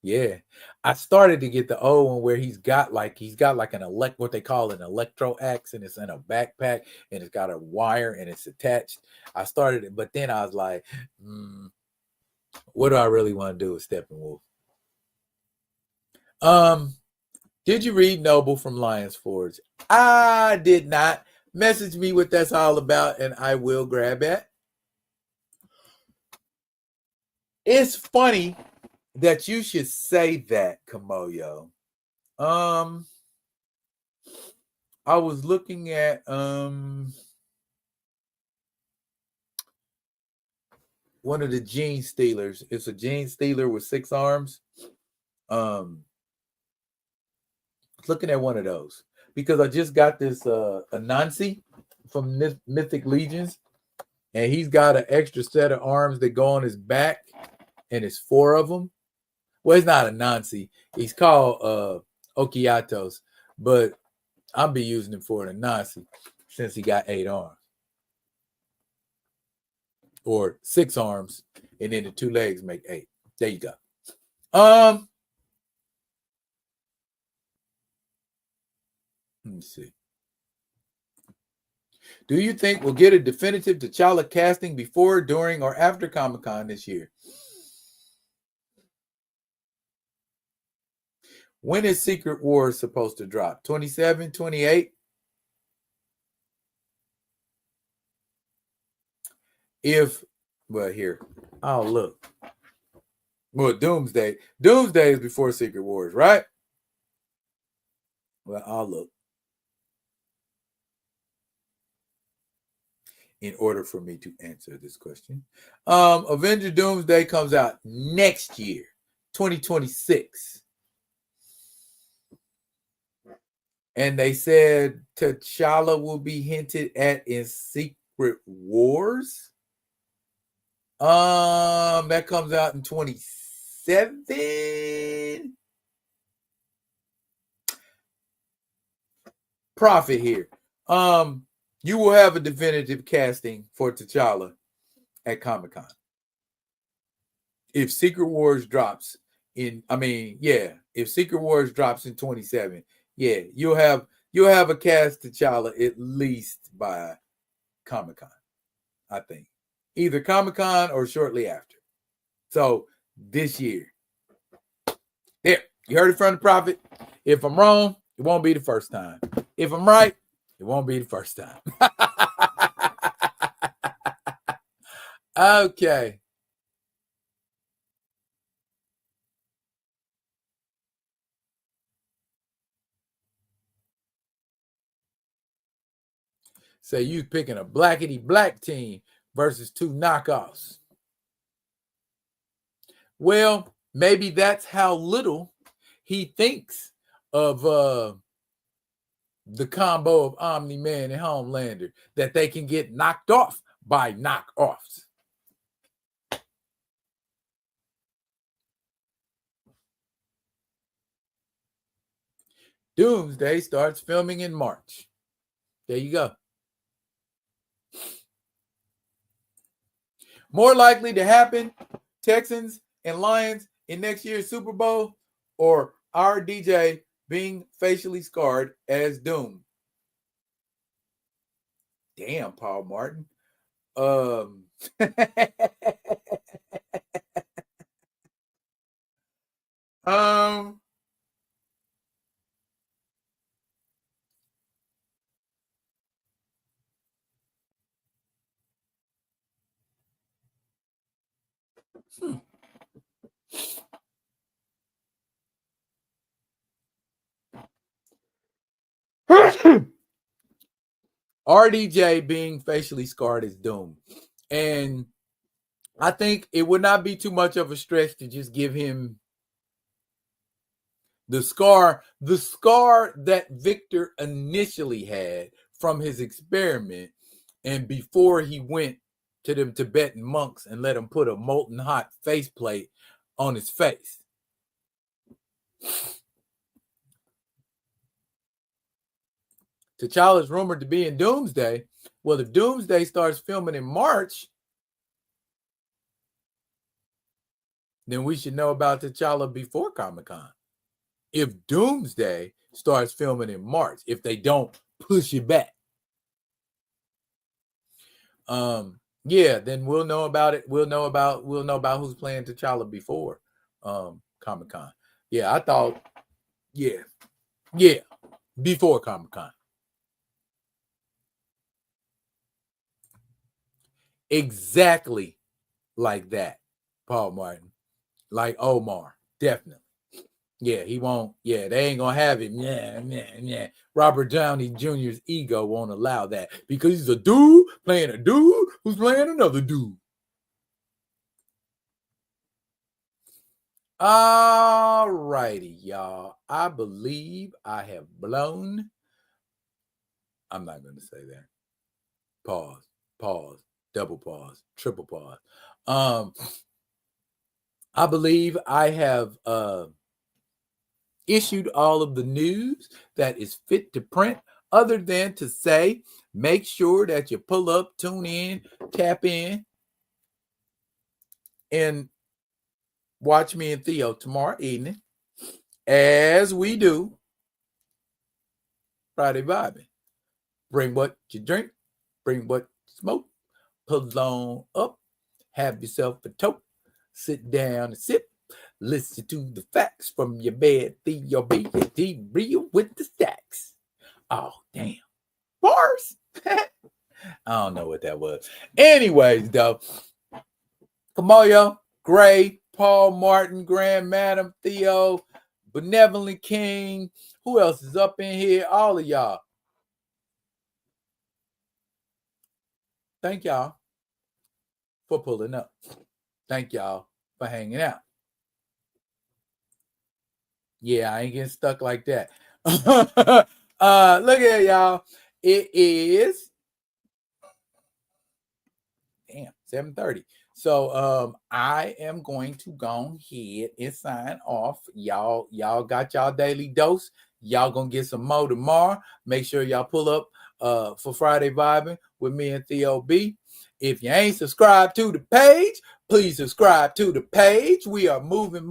Yeah. I started to get the old one where he's got like an what they call an electro axe, and it's in a backpack and it's got a wire and it's attached. I started it, but then I was like, what do I really want to do with Steppenwolf? Did you read Noble from Lions Forge? I did not. Message me what that's all about, and I will grab it. It's funny that you should say that, Kamoyo. I was looking at one of the Gene Stealers. It's a Gene Stealer with 6 arms. Looking at one of those because I just got this Anansi from Mythic Legions, and he's got an extra set of arms that go on his back, and it's 4 of them. Well, it's not Anansi. He's called Okiatos, but I'll be using him for an Anansi since he got 8 arms. Or 6 arms, and then the 2 legs make 8. There you go. Let me see. Do you think we'll get a definitive T'Challa casting before, during, or after Comic-Con this year? When is Secret Wars supposed to drop? 27, 28? Here, I'll look. Well, Doomsday. Doomsday is before Secret Wars, right? Well, I'll look. In order for me to answer this question. Avenger Doomsday comes out next year, 2026. And they said T'Challa will be hinted at in Secret Wars. That comes out in 27. Profit here. You will have a definitive casting for T'Challa at Comic-Con. If Secret Wars drops if Secret Wars drops in 27, you'll have a cast T'Challa at least by Comic-Con, I think. Either Comic-Con or shortly after. So this year. There, you heard it from the prophet. If I'm wrong, it won't be the first time. If I'm right, it won't be the first time. Okay. So you picking a blackety black team versus 2 knockoffs. Well, maybe that's how little he thinks of the combo of Omni-Man and Homelander, that they can get knocked off by knockoffs. Doomsday starts filming in March. There you go. More likely to happen, Texans and Lions in next year's Super Bowl, or our DJ being facially scarred as Doom? Damn, Paul Martin. RDJ being facially scarred as Doom. And I think it would not be too much of a stretch to just give him the scar that Victor initially had from his experiment, and before he went to them Tibetan monks and let him put a molten hot faceplate on his face. T'Challa is rumored to be in Doomsday. Well, if Doomsday starts filming in March, then we should know about T'Challa before Comic-Con. If Doomsday starts filming in March, if they don't push it back. Yeah, then we'll know about it. We'll know about who's playing T'Challa before Comic-Con. Yeah, I thought, yeah, before Comic-Con. Exactly like that, Paul Martin. Like Omar, definitely. Yeah, he won't. Yeah, they ain't gonna have it. Yeah. Robert Downey Jr.'s ego won't allow that because he's a dude playing a dude who's playing another dude. All righty, y'all. I believe I have blown. I'm not going to say that. Pause, double pause, triple pause. I believe I have issued all of the news that is fit to print, other than to say, make sure that you pull up, tune in, tap in, and watch me and Theo tomorrow evening as we do Friday Vibing. Bring what you drink, bring what you smoke, pull on up, have yourself a toke, sit down and sip, listen to the facts from your bed, Theo B, and D real with the stacks. Oh, damn. Bars? I don't know what that was. Anyways, though, Kamoyo, Gray, Paul Martin, Grand Madam, Theo, Benevolent King. Who else is up in here? All of y'all. Thank y'all for pulling up. Thank y'all for hanging out. Yeah, I ain't getting stuck like that. Look at y'all. It is 7:30. So I am going to go ahead and sign off. Y'all got y'all daily dose. Y'all gonna get some more tomorrow. Make sure y'all pull up for Friday Vibing with me and Theo B. If you ain't subscribed to the page, please subscribe to the page. We are moving,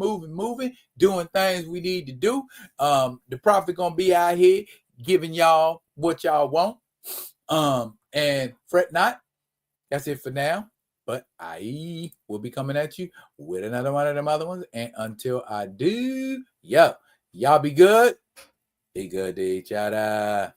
doing things we need to do. The prophet gonna be out here giving y'all what y'all want. And fret not. That's it for now. But I will be coming at you with another one of them other ones. And until I do, y'all be good. Be good to each other.